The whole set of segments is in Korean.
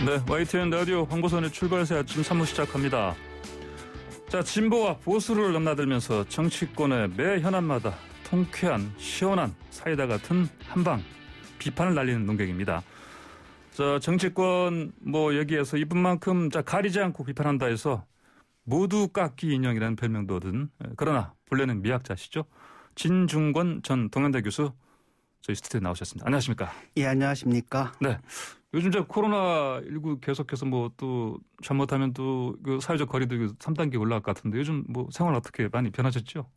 네, YTN 라디오 황보선의 출발새 아침 3부 시작합니다. 자, 진보와 보수를 넘나들면서 정치권의 매 현안마다 통쾌한 시원한 사이다 같은 한방 비판을 날리는 논객입니다. 자, 정치권 여기에서 이분만큼 가리지 않고 비판한다 해서 모두 깎기 인형이라는 별명도 얻은, 그러나 본래는 미학자시죠. 진중권 전 동현대 교수 저희 스튜디오에 나오셨습니다. 안녕하십니까? 예, 안녕하십니까? 네. 요즘 코로나19 계속해서 또 잘못하면 또 그 사회적 거리도 3단계 올라갈 것 같은데 요즘 생활 어떻게 많이 변하셨죠?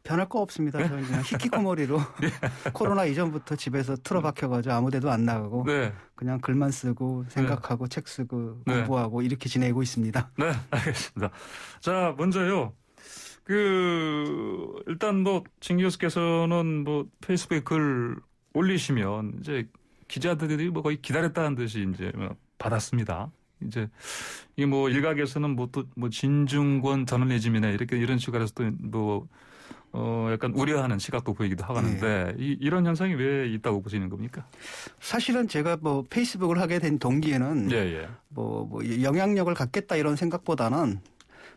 변할 거 없습니다. 네? 저는 그냥 히키코모리로 예. 코로나 이전부터 집에서 틀어박혀가지고 아무 데도 안 나가고 네. 그냥 글만 쓰고 생각하고 책 쓰고 네. 공부하고 이렇게 지내고 있습니다. 네, 알겠습니다. 자, 먼저요. 일단 진 교수께서는 페이스북에 글 올리시면 이제 기자들이 거의 기다렸다는 듯이 이제 받았습니다. 이제 이게 일각에서는 진중권 저널리즘이나 이런 식으로 해서 또 약간 우려하는 시각도 보이기도 하고 하는데 네. 이런 현상이 왜 있다고 보시는 겁니까? 사실은 제가 페이스북을 하게 된 동기에는 영향력을 갖겠다 이런 생각보다는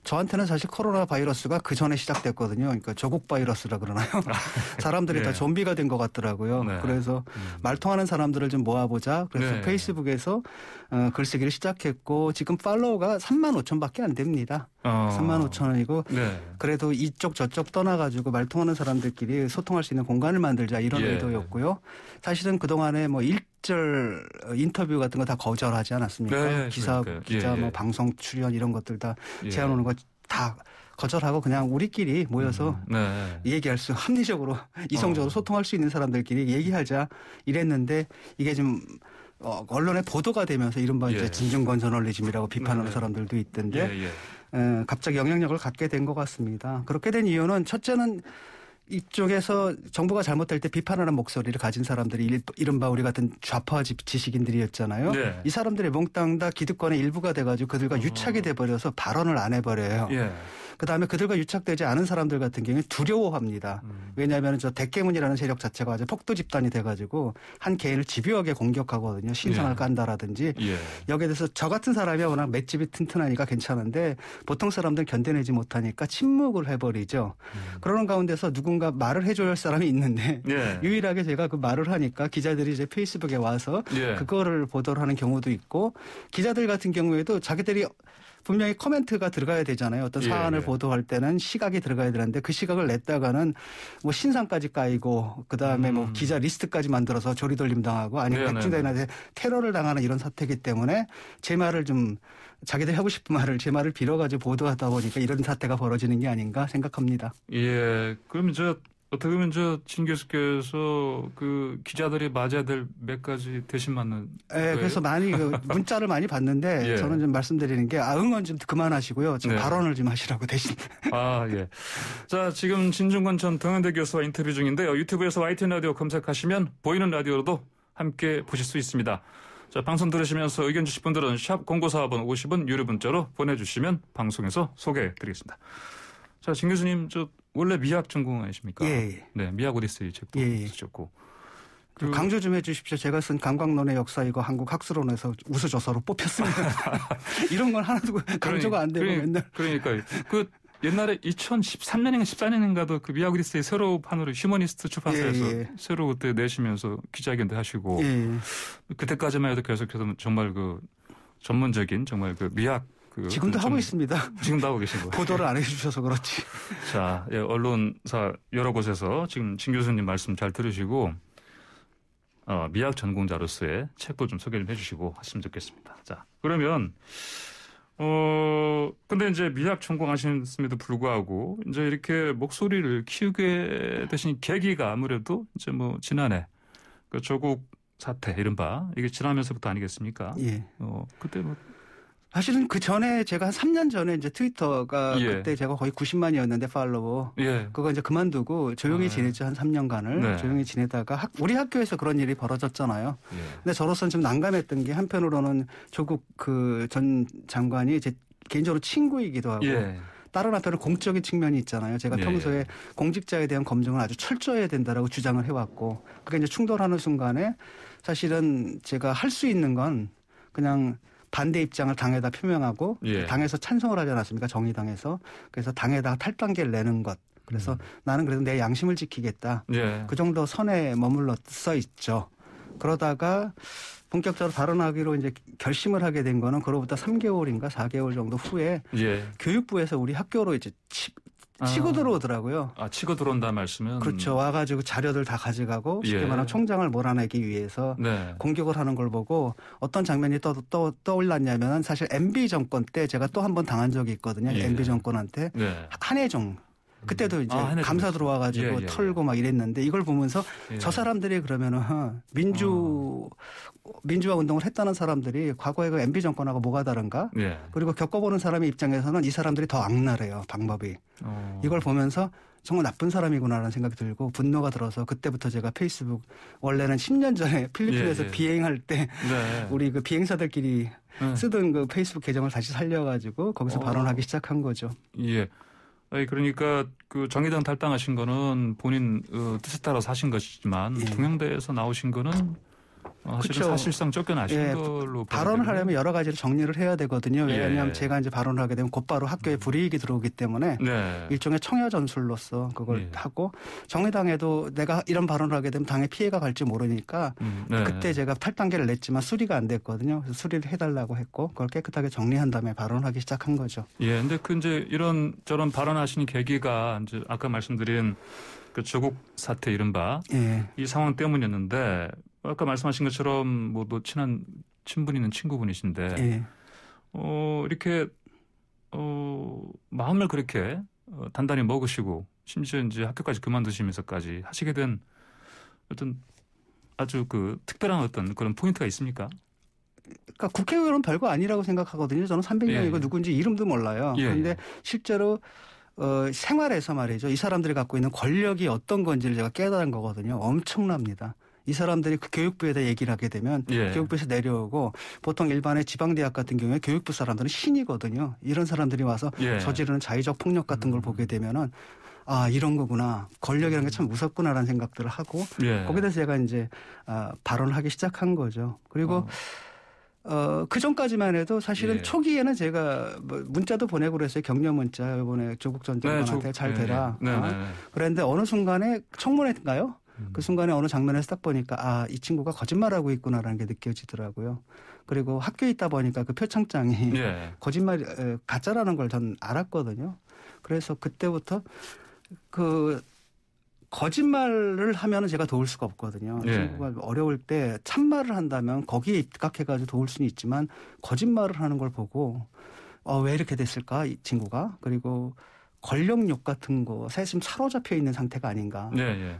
저한테는 사실 코로나 바이러스가 그 전에 시작됐거든요. 그러니까 조국 바이러스라 그러나요? 사람들이 다 좀비가 된 것 같더라고요. 네. 그래서 말통하는 사람들을 좀 모아보자. 그래서 페이스북에서 글쓰기를 시작했고 지금 팔로워가 35,000밖에 안 됩니다. 35,000원이고 그래도 이쪽 저쪽 떠나가지고 말통하는 사람들끼리 소통할 수 있는 공간을 만들자 이런 의도였고요. 사실은 그동안에 일절 인터뷰 같은 거 다 거절하지 않았습니까? 기자 방송 출연 이런 것들 다 제안 오는 거 다 거절하고 그냥 우리끼리 모여서 얘기할 수 합리적으로 이성적으로 소통할 수 있는 사람들끼리 얘기하자 이랬는데 이게 좀 언론에 보도가 되면서 이른바 이제 진중권 저널리즘이라고 비판하는 사람들도 있던데 갑자기 영향력을 갖게 된 것 같습니다. 그렇게 된 이유는 첫째는 이쪽에서 정부가 잘못될 때 비판하는 목소리를 가진 사람들이 이른바 우리 같은 좌파 지식인들이었잖아요. 네. 이 사람들이 몽땅 다 기득권의 일부가 돼가지고 그들과 유착이 돼버려서 발언을 안 해버려요. 그다음에 그들과 유착되지 않은 사람들 같은 경우에 두려워합니다. 왜냐하면 대깨문이라는 세력 자체가 아주 폭도 집단이 돼가지고 한 개인을 집요하게 공격하거든요. 신상을 깐다라든지. 여기에 대해서 저 같은 사람이 워낙 맷집이 튼튼하니까 괜찮은데 보통 사람들은 견뎌내지 못하니까 침묵을 해버리죠. 그러는 가운데서 누군가 말을 해줘야 할 사람이 있는데 유일하게 제가 그 말을 하니까 기자들이 이제 페이스북에 와서 그거를 보도를 하는 경우도 있고 기자들 같은 경우에도 자기들이 분명히 코멘트가 들어가야 되잖아요. 어떤 사안을 보도할 때는 시각이 들어가야 되는데 그 시각을 냈다가는 신상까지 까이고 그다음에 기자 리스트까지 만들어서 조리돌림 당하고 아니면 백중대인한테 테러를 당하는 이런 사태이기 때문에 제 말을 좀 자기들 하고 싶은 말을 제 말을 빌어가지고 보도하다 보니까 이런 사태가 벌어지는 게 아닌가 생각합니다. 예. 그럼 어떻게 보면 진 교수께서 그 기자들이 맞아야 될 몇 가지 대신 맞는. 네, 그래서 많이 문자를 많이 받는데 저는 좀 말씀드리는 게 응원 좀 그만하시고요. 좀 발언을 좀 하시라고 대신. 예. 자, 지금 진중권 전 동현대 교수와 인터뷰 중인데요. 유튜브에서 YTN 라디오 검색하시면 보이는 라디오로도 함께 보실 수 있습니다. 자, 방송 들으시면서 의견 주실 분들은 샵 0941번 50원 유료 문자로 보내주시면 방송에서 소개해드리겠습니다. 자, 진 교수님, 원래 미학 전공 아니십니까? 예. 네, 미학 오디세이 책도 쓰셨고. 강조 좀 해 주십시오. 제가 쓴 감각론의 역사 이거 한국 학술원에서 우수저서로 뽑혔습니다. 이런 건 하나도 강조가 안 되고 맨날. 그러니까요. 옛날에 2013년인가 14년인가도 그 미학 오디세이 새로 판으로 휴머니스트 출판사에서 새로 그때 내시면서 기자회견도 하시고. 그때까지만 해도 계속해서 정말 전문적인 정말 미학 지금도 하고 있습니다. 지금도 하고 계신 거예요. 보도를 안 해주셔서 그렇지. 자, 언론사 여러 곳에서 지금 진 교수님 말씀 잘 들으시고 미학 전공자로서의 책도 좀 소개 좀 해주시고 하시면 좋겠습니다. 자, 그러면 근데 이제 미학 전공하셨음에도 불구하고 이제 이렇게 목소리를 키우게 되신 계기가 아무래도 이제 지난해 그 조국 사태 이른바 이게 지나면서부터 아니겠습니까? 그때 사실은 그 전에 제가 한 3년 전에 이제 트위터가 그때 제가 거의 90만이었는데 팔로워. 그거 이제 그만두고 조용히 지냈죠. 한 3년간을. 조용히 지내다가 우리 학교에서 그런 일이 벌어졌잖아요. 근데 저로서는 좀 난감했던 게 한편으로는 조국 전 장관이 제 개인적으로 친구이기도 하고 다른 한편은 공적인 측면이 있잖아요. 제가 평소에 공직자에 대한 검증을 아주 철저해야 된다라고 주장을 해왔고 그게 이제 충돌하는 순간에 사실은 제가 할 수 있는 건 그냥 반대 입장을 당에다 표명하고 예. 당에서 찬성을 하지 않았습니까? 정의당에서. 그래서 당에다가 탈당계를 내는 것. 그래서 나는 그래도 내 양심을 지키겠다. 예. 그 정도 선에 머물렀어 있죠. 그러다가 본격적으로 발언하기로 이제 결심을 하게 된 거는 그로부터 3개월인가 4개월 정도 후에 예. 교육부에서 우리 학교로 이제 치고 들어오더라고요. 치고 들어온다 말씀은? 그렇죠. 와가지고 자료들 다 가져가고 쉽게 예. 말하면 총장을 몰아내기 위해서 네. 공격을 하는 걸 보고 어떤 장면이 떠올랐냐면 사실 MB 정권 때 제가 또 한 번 당한 적이 있거든요. 예. MB 정권한테. 네. 한혜종. 그때도 이제 한혜종 감사 들어와가지고 예. 털고 막 이랬는데 이걸 보면서 저 사람들이 그러면은 민주화 운동을 했다는 사람들이 과거에 그 MB 정권하고 뭐가 다른가? 예. 그리고 겪어보는 사람의 입장에서는 이 사람들이 더 악랄해요. 방법이. 이걸 보면서 정말 나쁜 사람이구나라는 생각이 들고 분노가 들어서 그때부터 제가 페이스북 원래는 10년 전에 필리핀에서 비행할 때 우리 그 비행사들끼리 쓰던 그 페이스북 계정을 다시 살려가지고 거기서 발언하기 시작한 거죠. 예. 그러니까 그 정의당 탈당하신 거는 본인 뜻에 따라서 하신 것이지만 동양대에서 나오신 거는 사실상 쫓겨나신 걸로 발언을 하려면 여러 가지를 정리를 해야 되거든요. 왜냐하면 제가 이제 발언을 하게 되면 곧바로 학교에 불이익이 들어오기 때문에 일종의 청야 전술로서 그걸 하고 정의당에도 내가 이런 발언을 하게 되면 당에 피해가 갈지 모르니까 그때 제가 탈당계를 냈지만 수리가 안 됐거든요. 그래서 수리를 해달라고 했고 그걸 깨끗하게 정리한 다음에 발언하기 시작한 거죠. 예, 근데 그 이제 이런 저런 발언하시는 계기가 이제 아까 말씀드린 그 조국 사태 이른바 이 상황 때문이었는데. 아까 말씀하신 것처럼 뭐 또 친한 친분 있는 친구분이신데 이렇게 마음을 그렇게 단단히 먹으시고 심지어 이제 학교까지 그만두시면서까지 하시게 된 어떤 아주 그 특별한 어떤 그런 포인트가 있습니까? 그러니까 국회의원은 별거 아니라고 생각하거든요. 저는 300명이고 누군지 이름도 몰라요. 그런데 실제로 생활에서 말이죠. 이 사람들이 갖고 있는 권력이 어떤 건지를 제가 깨달은 거거든요. 엄청납니다. 이 사람들이 그 교육부에다 얘기를 하게 되면 교육부에서 내려오고 보통 일반의 지방대학 같은 경우에 교육부 사람들은 신이거든요. 이런 사람들이 와서 저지르는 자의적 폭력 같은 걸 보게 되면은 이런 거구나. 권력이라는 게 참 무섭구나라는 생각들을 하고 거기에 대해서 제가 이제 발언을 하기 시작한 거죠. 그리고 그 전까지만 해도 사실은 초기에는 제가 문자도 보내고 그랬어요. 격려 문자 이번에 조국 전 장관한테 잘 되라. 그랬는데 어느 순간에 청문회인가요? 그 순간에 어느 장면에서 딱 보니까 이 친구가 거짓말하고 있구나라는 게 느껴지더라고요. 그리고 학교에 있다 보니까 그 표창장이 거짓말 가짜라는 걸 전 알았거든요. 그래서 그때부터 그 거짓말을 하면은 제가 도울 수가 없거든요. 친구가 어려울 때 참말을 한다면 거기에 입각해가지고 도울 수는 있지만 거짓말을 하는 걸 보고 왜 이렇게 됐을까 이 친구가. 그리고 권력욕 같은 것에 지금 사로잡혀 있는 상태가 아닌가.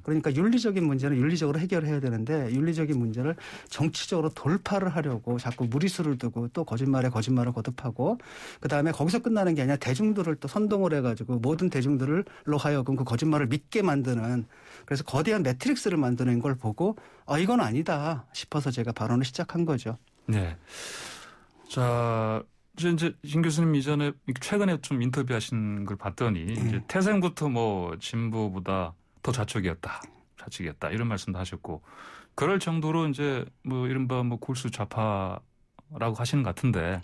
그러니까 윤리적인 문제는 윤리적으로 해결해야 되는데 윤리적인 문제를 정치적으로 돌파를 하려고 자꾸 무리수를 두고 또 거짓말에 거짓말을 거듭하고 그다음에 거기서 끝나는 게 아니라 대중들을 또 선동을 해가지고 모든 대중들로 하여금 그 거짓말을 믿게 만드는 그래서 거대한 매트릭스를 만드는 걸 보고 이건 아니다 싶어서 제가 발언을 시작한 거죠. 네. 자. 이제 신 교수님 이전에 최근에 좀 인터뷰하신 걸 봤더니 이제 태생부터 뭐 진보보다 더 좌측이었다 이런 말씀도 하셨고 그럴 정도로 이제 뭐 이른바 뭐 골수 좌파라고 하시는 것 같은데.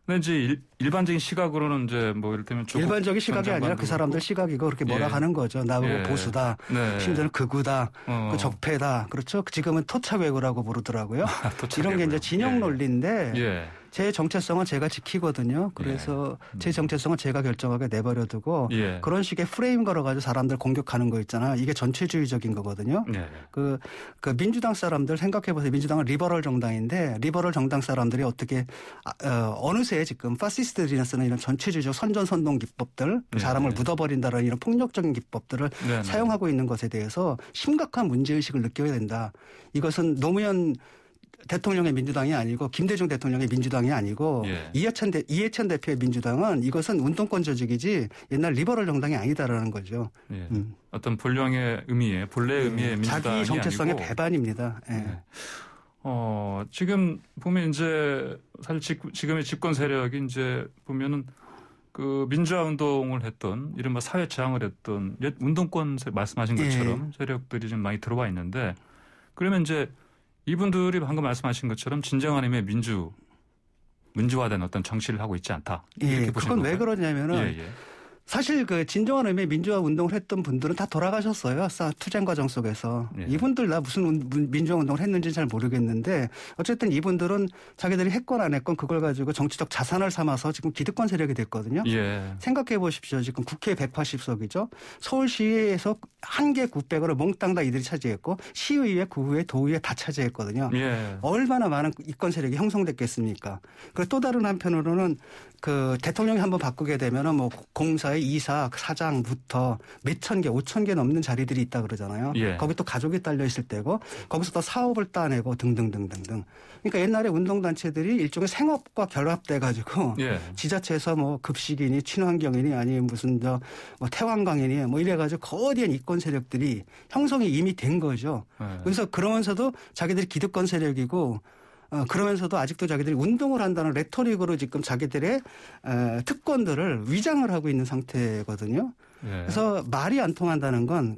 근데 이제 일반적인 시각으로는 이제 뭐 이를테면 일반적인 시각이 아니라 그 사람들 시각이고 그렇게 몰아가는 거죠. 나보고 보수다, 심지어는 극우다, 그 적폐다. 그렇죠. 지금은 토착외구라고 부르더라고요. 이런 게 이제 진영 논리인데 제 정체성은 제가 지키거든요. 그래서 제 정체성은 제가 결정하게 내버려두고 그런 식의 프레임 걸어가지고 사람들 공격하는 거 있잖아요. 이게 전체주의적인 거거든요. 그 민주당 사람들 생각해보세요. 민주당은 리버럴 정당인데 리버럴 정당 사람들이 어떻게 어느새 지금 파시스트들이 쓰는 이런 전체주의적 선전선동 기법들 사람을 묻어버린다라는 이런 폭력적인 기법들을 사용하고 있는 것에 대해서 심각한 문제의식을 느껴야 된다. 이것은 노무현 대통령의 민주당이 아니고 김대중 대통령의 민주당이 아니고 이해찬 대표의 민주당은 이것은 운동권 조직이지 옛날 리버럴 정당이 아니다라는 거죠. 어떤 본래의 의미의 민주당이 자기 정체성의 아니고. 배반입니다. 지금 보면 이제 사실 지금의 집권 세력이 이제 보면은 그 민주화 운동을 했던 이른바 사회 저항을 했던 옛 운동권 말씀하신 것처럼 세력들이 좀 많이 들어와 있는데 그러면 이제 이분들이 방금 말씀하신 것처럼 진정한 의미의 민주화된 어떤 정치를 하고 있지 않다. 예, 그건 왜 그러냐면은 사실 그 진정한 의미의 민주화 운동을 했던 분들은 다 돌아가셨어요. 투쟁 과정 속에서. 이분들 다 무슨 민주화 운동을 했는지는 잘 모르겠는데 어쨌든 이분들은 자기들이 했건 안 했건 그걸 가지고 정치적 자산을 삼아서 지금 기득권 세력이 됐거든요. 생각해 보십시오. 지금 국회 180석이죠. 서울시에서 한 개 구백을 몽땅 다 이들이 차지했고 시의회, 구의회, 도의회 다 차지했거든요. 얼마나 많은 이권 세력이 형성됐겠습니까? 그리고 또 다른 한편으로는 그 대통령이 한번 바꾸게 되면은 뭐 공사의 이사, 사장부터 몇천 개, 5천 개 넘는 자리들이 있다 그러잖아요. 거기 또 가족이 딸려 있을 때고 거기서 또 사업을 따내고 등등등등등. 그러니까 옛날에 운동단체들이 일종의 생업과 결합돼 가지고 지자체에서 뭐 급식이니 친환경이니 아니면 무슨 뭐 태왕강이니 뭐 이래가지고 거대한 이권 세력들이 형성이 이미 된 거죠. 그래서 그러면서도 자기들이 기득권 세력이고 그러면서도 아직도 자기들이 운동을 한다는 레토릭으로 지금 자기들의 특권들을 위장을 하고 있는 상태거든요. 그래서 말이 안 통한다는 건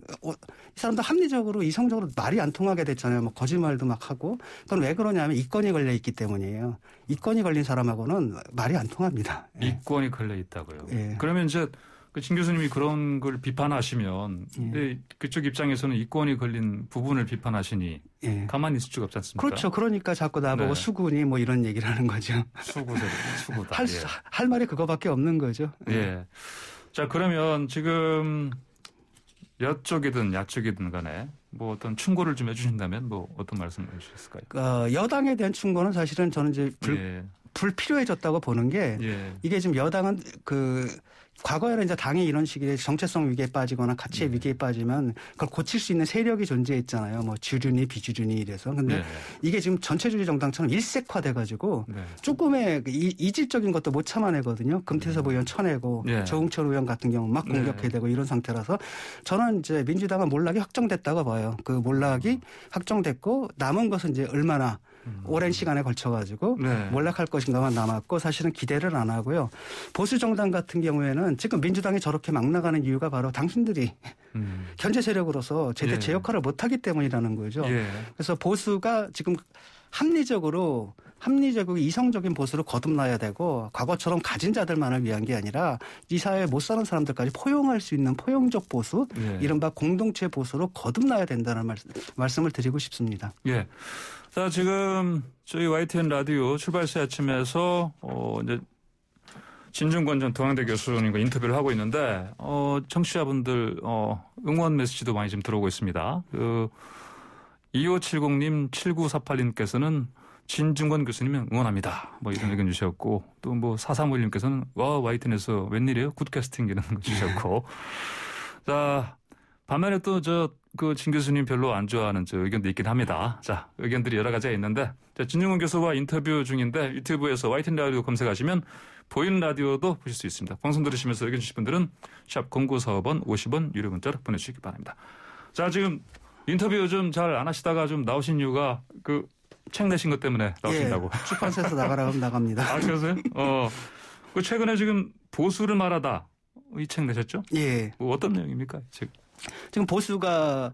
이 사람도 합리적으로 이성적으로 말이 안 통하게 됐잖아요. 뭐 거짓말도 막 하고. 그건 왜 그러냐면 이권이 걸려 있기 때문이에요. 이권이 걸린 사람하고는 말이 안 통합니다. 이권이 걸려 있다고요. 그러면 이제 진 교수님이 그런 걸 비판하시면 근데 그쪽 입장에서는 이권이 걸린 부분을 비판하시니 가만히 있을 수가 없지 않습니까? 그렇죠. 그러니까 자꾸 나보고 수군이 뭐 이런 얘기를 하는 거죠. 수구다. 할 말이 그거밖에 없는 거죠. 자, 그러면 지금 여쪽이든 야쪽이든 간에 뭐 어떤 충고를 좀 해주신다면 뭐 어떤 말씀을 해주실까요? 여당에 대한 충고는 사실은 저는 이제 불필요해졌다고 보는 게 이게 지금 여당은 과거에는 이제 당이 이런 식의 정체성 위기에 빠지거나 가치의 위기에 빠지면 그걸 고칠 수 있는 세력이 존재했잖아요. 뭐 주륜이 비주륜이 이래서. 근데 이게 지금 전체주의 정당처럼 일색화돼 가지고 조금의 이질적인 것도 못 참아내거든요. 금태섭 의원 쳐내고 조응철 의원 같은 경우 막 공격해야 되고 이런 상태라서 저는 이제 민주당은 몰락이 확정됐다고 봐요. 그 몰락이 확정됐고 남은 것은 이제 얼마나 오랜 시간에 걸쳐가지고 몰락할 것인가만 남았고 사실은 기대를 안 하고요. 보수 정당 같은 경우에는 지금 민주당이 저렇게 막 나가는 이유가 바로 당신들이 견제 세력으로서 제대 제 역할을 못하기 때문이라는 거죠. 그래서 보수가 지금 합리적으로 이성적인 보수로 거듭나야 되고 과거처럼 가진 자들만을 위한 게 아니라 이 사회에 못 사는 사람들까지 포용할 수 있는 포용적 보수 이른바 공동체 보수로 거듭나야 된다는 말씀을 드리고 싶습니다. 자, 지금 저희 YTN 라디오 출발새 아침에서 이제 진중권 전 동양대 교수님과 인터뷰를 하고 있는데 청취자분들 응원 메시지도 많이 좀 들어오고 있습니다. 2570님, 7948님께서는 진중권 교수님을 응원합니다. 뭐 이런 의견 주셨고 또 뭐 4351님께서는 와 YTN에서 웬일이에요? 굿캐스팅 이런 거 주셨고 자 반면에 또 진 교수님 별로 안 좋아하는 의견도 있긴 합니다. 자, 의견들이 여러 가지가 있는데, 진중권 교수와 인터뷰 중인데 유튜브에서 YTN 라디오 검색하시면 보이는 라디오도 보실 수 있습니다. 방송 들으시면서 의견 주실 분들은 샵 0945번 50원 유료 문자로 보내주시기 바랍니다. 자, 지금 인터뷰 좀 잘 안 하시다가 좀 나오신 이유가 책 내신 것 때문에 나오신다고. 출판사에서 나가라고 하면 나갑니다. 아, 그러세요? 최근에 지금 보수를 말하다 이 책 내셨죠? 뭐 어떤 내용입니까? 지금 보수가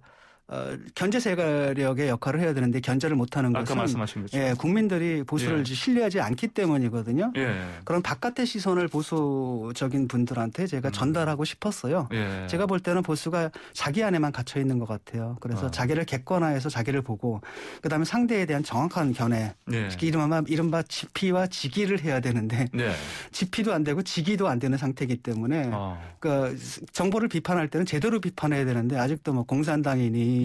견제 세력의 역할을 해야 되는데 견제를 못하는 것은 아까 말씀하신 거죠. 국민들이 보수를 신뢰하지 않기 때문이거든요. 그런 바깥의 시선을 보수적인 분들한테 제가 전달하고 싶었어요. 제가 볼 때는 보수가 자기 안에만 갇혀 있는 것 같아요. 그래서 자기를 객관화해서 자기를 보고 그다음에 상대에 대한 정확한 견해, 이른바 지피와 지기를 해야 되는데 지피도 안 되고 지기도 안 되는 상태이기 때문에 그러니까 정보를 비판할 때는 제대로 비판해야 되는데 아직도 뭐 공산당이니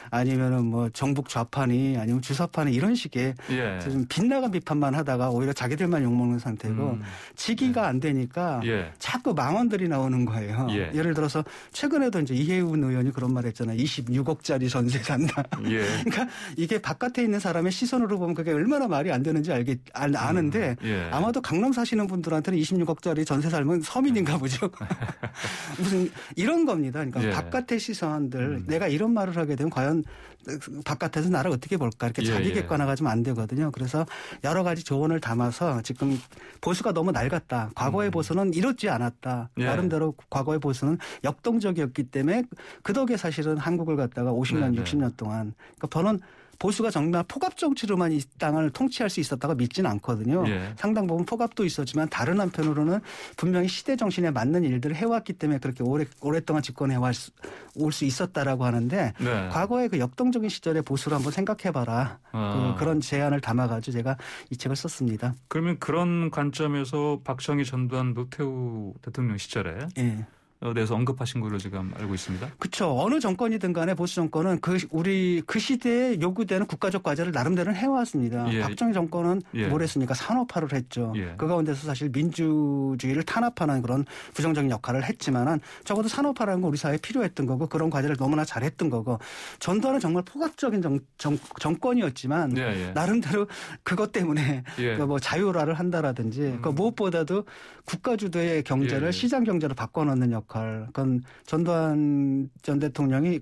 아니면은 뭐 정북 좌파니 아니면 주사파니 이런 식의 좀 빗나간 비판만 하다가 오히려 자기들만 욕먹는 상태고 지기가 안 되니까 자꾸 망언들이 나오는 거예요. 예를 들어서 최근에도 이제 이해운 의원이 그런 말 했잖아요. 26억짜리 전세 산다. 그러니까 이게 바깥에 있는 사람의 시선으로 보면 그게 얼마나 말이 안 되는지 아는데 아마도 강남 사시는 분들한테는 26억짜리 전세 살면 서민인가 보죠. 무슨 이런 겁니다. 그러니까 바깥의 시선들 내가 이런 말을 하게 되면 과연 바깥에서 나를 어떻게 볼까 이렇게 자기 객관화가 좀 안 되거든요. 그래서 여러 가지 조언을 담아서 지금 보수가 너무 낡았다. 과거의 보수는 이렇지 않았다. 나름대로 과거의 보수는 역동적이었기 때문에 그 덕에 사실은 한국을 갖다가 50년, 60년 동안 그러니까 저는 보수가 정말 포갑 정치로만 이 땅을 통치할 수 있었다고 믿지는 않거든요. 예. 상당 부분 포갑도 있었지만 다른 한편으로는 분명히 시대 정신에 맞는 일들을 해왔기 때문에 그렇게 오랫동안 집권해 올 수 있었다라고 하는데 네. 과거의 그 역동적인 시절의 보수를 한번 생각해봐라. 그런 제안을 담아가지고 제가 이 책을 썼습니다. 그러면 그런 관점에서 박정희, 전두환, 노태우 대통령 시절에 예. 대해서 언급하신 걸로 지금 알고 있습니다. 그렇죠. 어느 정권이든 간에 보수 정권은 우리 그 시대에 요구되는 국가적 과제를 나름대로는 해왔습니다. 예. 박정희 정권은 예. 뭘 했습니까? 산업화를 했죠. 예. 그 가운데서 사실 민주주의를 탄압하는 그런 부정적인 역할을 했지만은 적어도 산업화라는 건 우리 사회에 필요했던 거고 그런 과제를 너무나 잘했던 거고 전두환은 정말 포괄적인 정권이었지만 예. 나름대로 그것 때문에 예. 뭐 자유화를 한다라든지 그 무엇보다도 국가 주도의 경제를 시장 경제로 바꿔놓는 역할. 그건 전두환 전 대통령이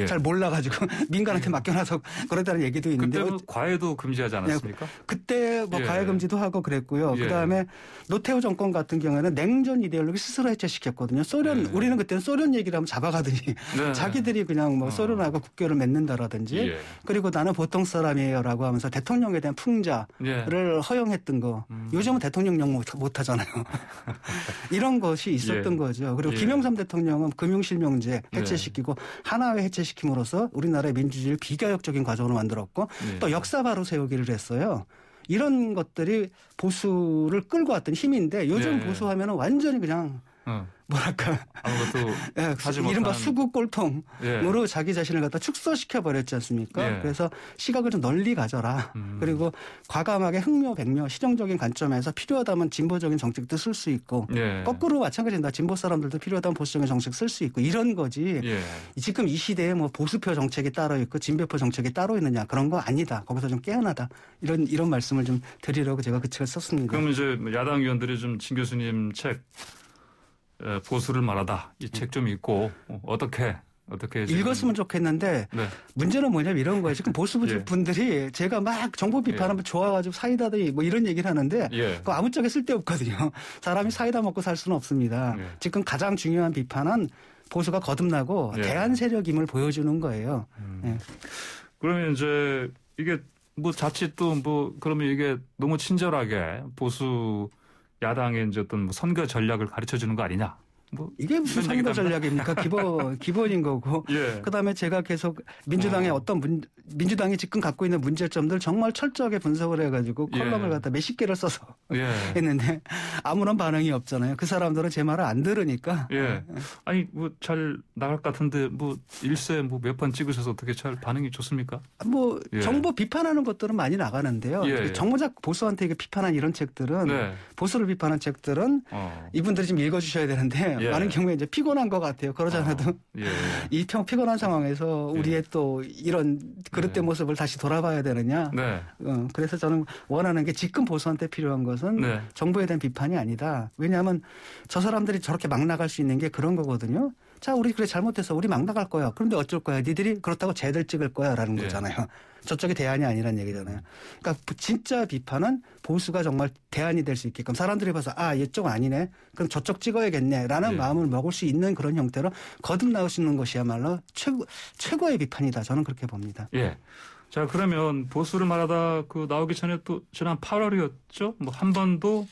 잘 몰라가지고 민간한테 맡겨놔서 그랬다는 얘기도 있는데. 그때 과외도 금지하지 않았습니까? 그때 뭐 과외 금지도 하고 그랬고요. 그다음에 노태우 정권 같은 경우에는 냉전 이데올로기 스스로 해체시켰거든요. 우리는 그때는 소련 얘기를 하면 잡아가더니 자기들이 그냥 뭐 소련하고 국교를 맺는다라든지 그리고 나는 보통 사람이에요라고 하면서 대통령에 대한 풍자를 허용했던 거. 요즘은 대통령령 못 하잖아요. 이런 것이 있었던 거죠. 그리고 김영삼 대통령은 금융실명제 해체시키고 하나회 해체시킴으로써 우리나라의 민주주의를 비가역적인 과정으로 만들었고 또 역사 바로 세우기를 했어요. 이런 것들이 보수를 끌고 왔던 힘인데 요즘 보수하면은 완전히 그냥 뭐랄까 아무것도 하지 못한 이른바 수구 꼴통으로 자기 자신을 갖다 축소시켜 버렸지 않습니까? 그래서 시각을 좀 널리 가져라. 그리고 과감하게 흥묘 백묘 시정적인 관점에서 필요하다면 진보적인 정책도 쓸 수 있고 거꾸로 마찬가지입니다. 진보 사람들도 필요하다면 보수적인 정책 쓸 수 있고 이런 거지. 지금 이 시대에 뭐 보수표 정책이 따로 있고 진보표 정책이 따로 있느냐 그런 거 아니다. 거기서 좀 깨어나다. 이런 말씀을 좀 드리려고 제가 그 책을 썼습니다. 그럼 이제 야당 의원들이 좀 진 교수님 책 보수를 말하다 이 책 좀 읽고 어떻게 읽었으면 좋겠는데 문제는 뭐냐면 이런 거예요. 지금 보수 분들이 제가 막 정보 비판하면 좋아가지고 사이다들이 뭐 이런 얘기를 하는데 그거 아무짝에 쓸데없거든요. 사람이 사이다 먹고 살 수는 없습니다. 지금 가장 중요한 비판은 보수가 거듭나고 대한 세력임을 보여주는 거예요. 그러면 이제 이게 뭐 자칫 또 뭐 그러면 이게 너무 친절하게 보수 야당의 이제 어떤 뭐 선거 전략을 가르쳐 주는 거 아니냐? 뭐 이게 무슨 선거 전략입니까? 기본인 거고. 그다음에 제가 계속 민주당의 민주당이 지금 갖고 있는 문제점들 정말 철저하게 분석을 해가지고 컬럼을 갖다 몇십 개를 써서 했는데 아무런 반응이 없잖아요. 그 사람들은 제 말을 안 들으니까. 아니 뭐 잘 나갈 것 같은데 뭐 일세 뭐 몇 번 찍으셔서 어떻게 잘 반응이 좋습니까? 뭐 정보 비판하는 것들은 많이 나가는데요. 정보작 보수한테 비판한 이런 책들은 보수를 비판한 책들은 이분들이 좀 읽어주셔야 되는데. 많은 경우에 이제 피곤한 것 같아요. 그러지 않아도 이 피곤한 상황에서 우리의 또 이런 그릇된 모습을 다시 돌아봐야 되느냐. 그래서 저는 원하는 게 지금 보수한테 필요한 것은 정부에 대한 비판이 아니다. 왜냐하면 저 사람들이 저렇게 막 나갈 수 있는 게 그런 거거든요. 자, 우리 그래 잘못해서 우리 막 나갈 거야. 그런데 어쩔 거야. 니들이 그렇다고 쟤들 찍을 거야라는 거잖아요. 저쪽이 대안이 아니란 얘기잖아요. 그러니까 진짜 비판은 보수가 정말 대안이 될 수 있게끔 사람들이 봐서 이쪽 아니네. 그럼 저쪽 찍어야겠네라는 마음을 먹을 수 있는 그런 형태로 거듭나오시는 것이야말로 최고의 비판이다. 저는 그렇게 봅니다. 자, 그러면 보수를 말하다 나오기 전에 또 지난 8월이었죠. 뭐 한 번도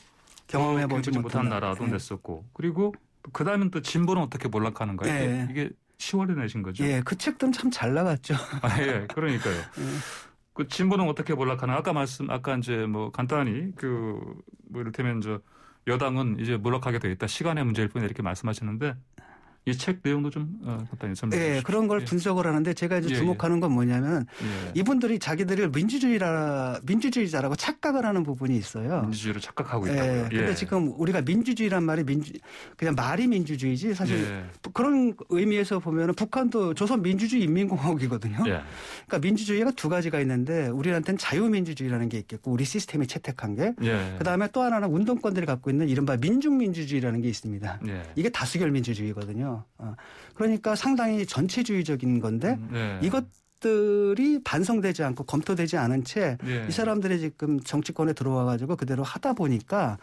경험해보지 못한 나라도 냈었고 그리고 그다음엔 또 진보는 어떻게 몰락하는가요? 이게 10월에 내신 거죠? 그 책들은 참 잘 나갔죠. 그러니까요. 그 진보는 어떻게 몰락하나? 아까 이제 뭐 간단히 뭐 이를테면 여당은 이제 몰락하게 되겠다. 시간의 문제일 뿐이다 이렇게 말씀하시는데 이 책 내용도 좀 간단히 설명해 주시죠. 그런 걸 분석을 하는데 제가 이제 주목하는 건 뭐냐면 이분들이 자기들을 민주주의자라고 착각을 하는 부분이 있어요. 민주주의를 착각하고 있다고요. 근데 지금 우리가 민주주의란 말이 그냥 말이 민주주의지 사실 그런 의미에서 보면은 북한도 조선민주주의인민공화국이거든요. 그러니까 민주주의가 두 가지가 있는데 우리한테는 자유민주주의라는 게 있겠고 우리 시스템이 채택한 게 그다음에 또 하나는 운동권들이 갖고 있는 이른바 민중민주주의라는 게 있습니다. 이게 다수결 민주주의거든요. 그러니까 상당히 전체주의적인 건데 이것들이 반성되지 않고 검토되지 않은 채 이 사람들이 지금 정치권에 들어와 가지고 그대로 하다 보니까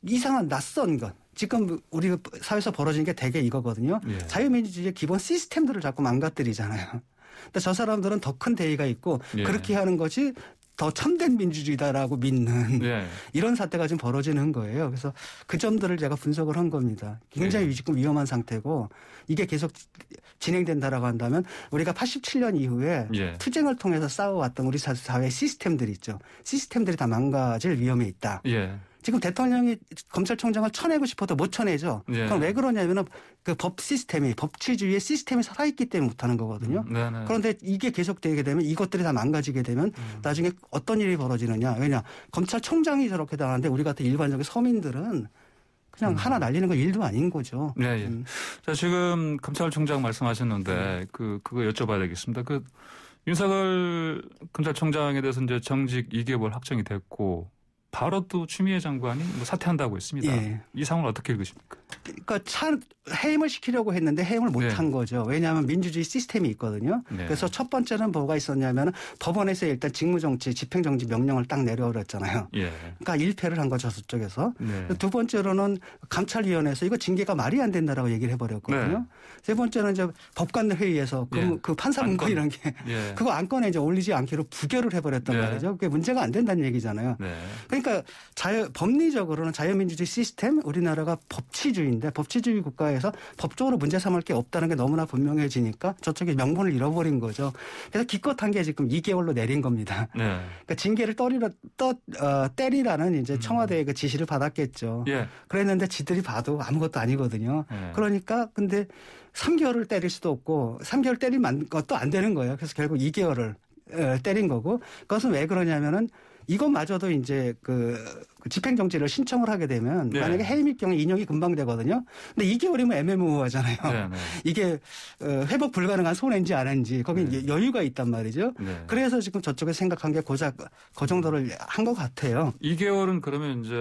이상한 낯선 것. 지금 우리 사회에서 벌어지는 게 대개 이거거든요. 자유민주주의의 기본 시스템들을 자꾸 망가뜨리잖아요. 근데 저 사람들은 더 큰 대의가 있고 예. 그렇게 하는 것이 더 참된 민주주의다라고 믿는 예. 이런 사태가 지금 벌어지는 거예요. 그래서 그 점들을 제가 분석을 한 겁니다. 굉장히 지금 위험한 상태고 이게 계속 진행된다라고 한다면 우리가 87년 이후에 예. 투쟁을 통해서 싸워왔던 우리 사회 시스템들이 있죠. 시스템들이 다 망가질 위험에 있다. 예. 지금 대통령이 검찰총장을 쳐내고 싶어도 못 쳐내죠. 예. 그럼 왜 그러냐면은 그 법 시스템이 법치주의의 시스템이 살아있기 때문에 못하는 거거든요. 그런데 이게 계속되게 되면 이것들이 다 망가지게 되면 나중에 어떤 일이 벌어지느냐. 왜냐 검찰총장이 저렇게 당하는데 우리 같은 일반적인 서민들은 그냥 하나 날리는 건 일도 아닌 거죠. 네. 예. 자 지금 검찰총장 말씀하셨는데 그거 여쭤봐야 되겠습니다. 그 윤석열 검찰총장에 대해서 이제 정직 2개월 확정이 됐고. 바로 또 추미애 장관이 뭐 사퇴한다고 했습니다. 예. 이 상황을 어떻게 읽으십니까? 그러니까 해임을 시키려고 했는데 해임을 못한 거죠. 왜냐하면 민주주의 시스템이 있거든요. 네. 그래서 첫 번째는 뭐가 있었냐면 법원에서 일단 직무정지, 집행정지 명령을 딱 내려버렸잖아요. 예. 그러니까 일패를 한 거죠. 저쪽에서. 네. 두 번째로는 감찰위원회에서 이거 징계가 말이 안 된다라고 얘기를 해버렸거든요. 네. 세 번째는 이제 법관회의에서 그 판사 문건 이런 게 그거 안건에 이제 올리지 않기로 부결을 해버렸단 말이죠. 그게 문제가 안 된다는 얘기잖아요. 그러니까 법리적으로는 자유민주주의 시스템 우리나라가 법치주의인데 법치주의 국가에서 법적으로 문제 삼을 게 없다는 게 너무나 분명해지니까 저쪽에 명분을 잃어버린 거죠. 그래서 기껏한 게 지금 2개월로 내린 겁니다. 네. 그러니까 징계를 때리라는 이제 청와대의 그 지시를 받았겠죠. 예. 그랬는데 지들이 봐도 아무것도 아니거든요. 예. 그러니까 근데 3개월을 때릴 수도 없고 3개월 때리면 것도 안 되는 거예요. 그래서 결국 2개월을 때린 거고 그것은 왜 그러냐면은 이것마저도 이제 그 집행정지를 신청을 하게 되면 네. 만약에 해임일 경우에 인용이 금방 되거든요. 근데 2개월이면 애매모호하잖아요. 네, 네. 이게 회복 불가능한 손해인지 아닌지 거기 네. 여유가 있단 말이죠. 네. 그래서 지금 저쪽에 생각한 게 고작 그 정도를 한 것 같아요. 2개월은 그러면 이제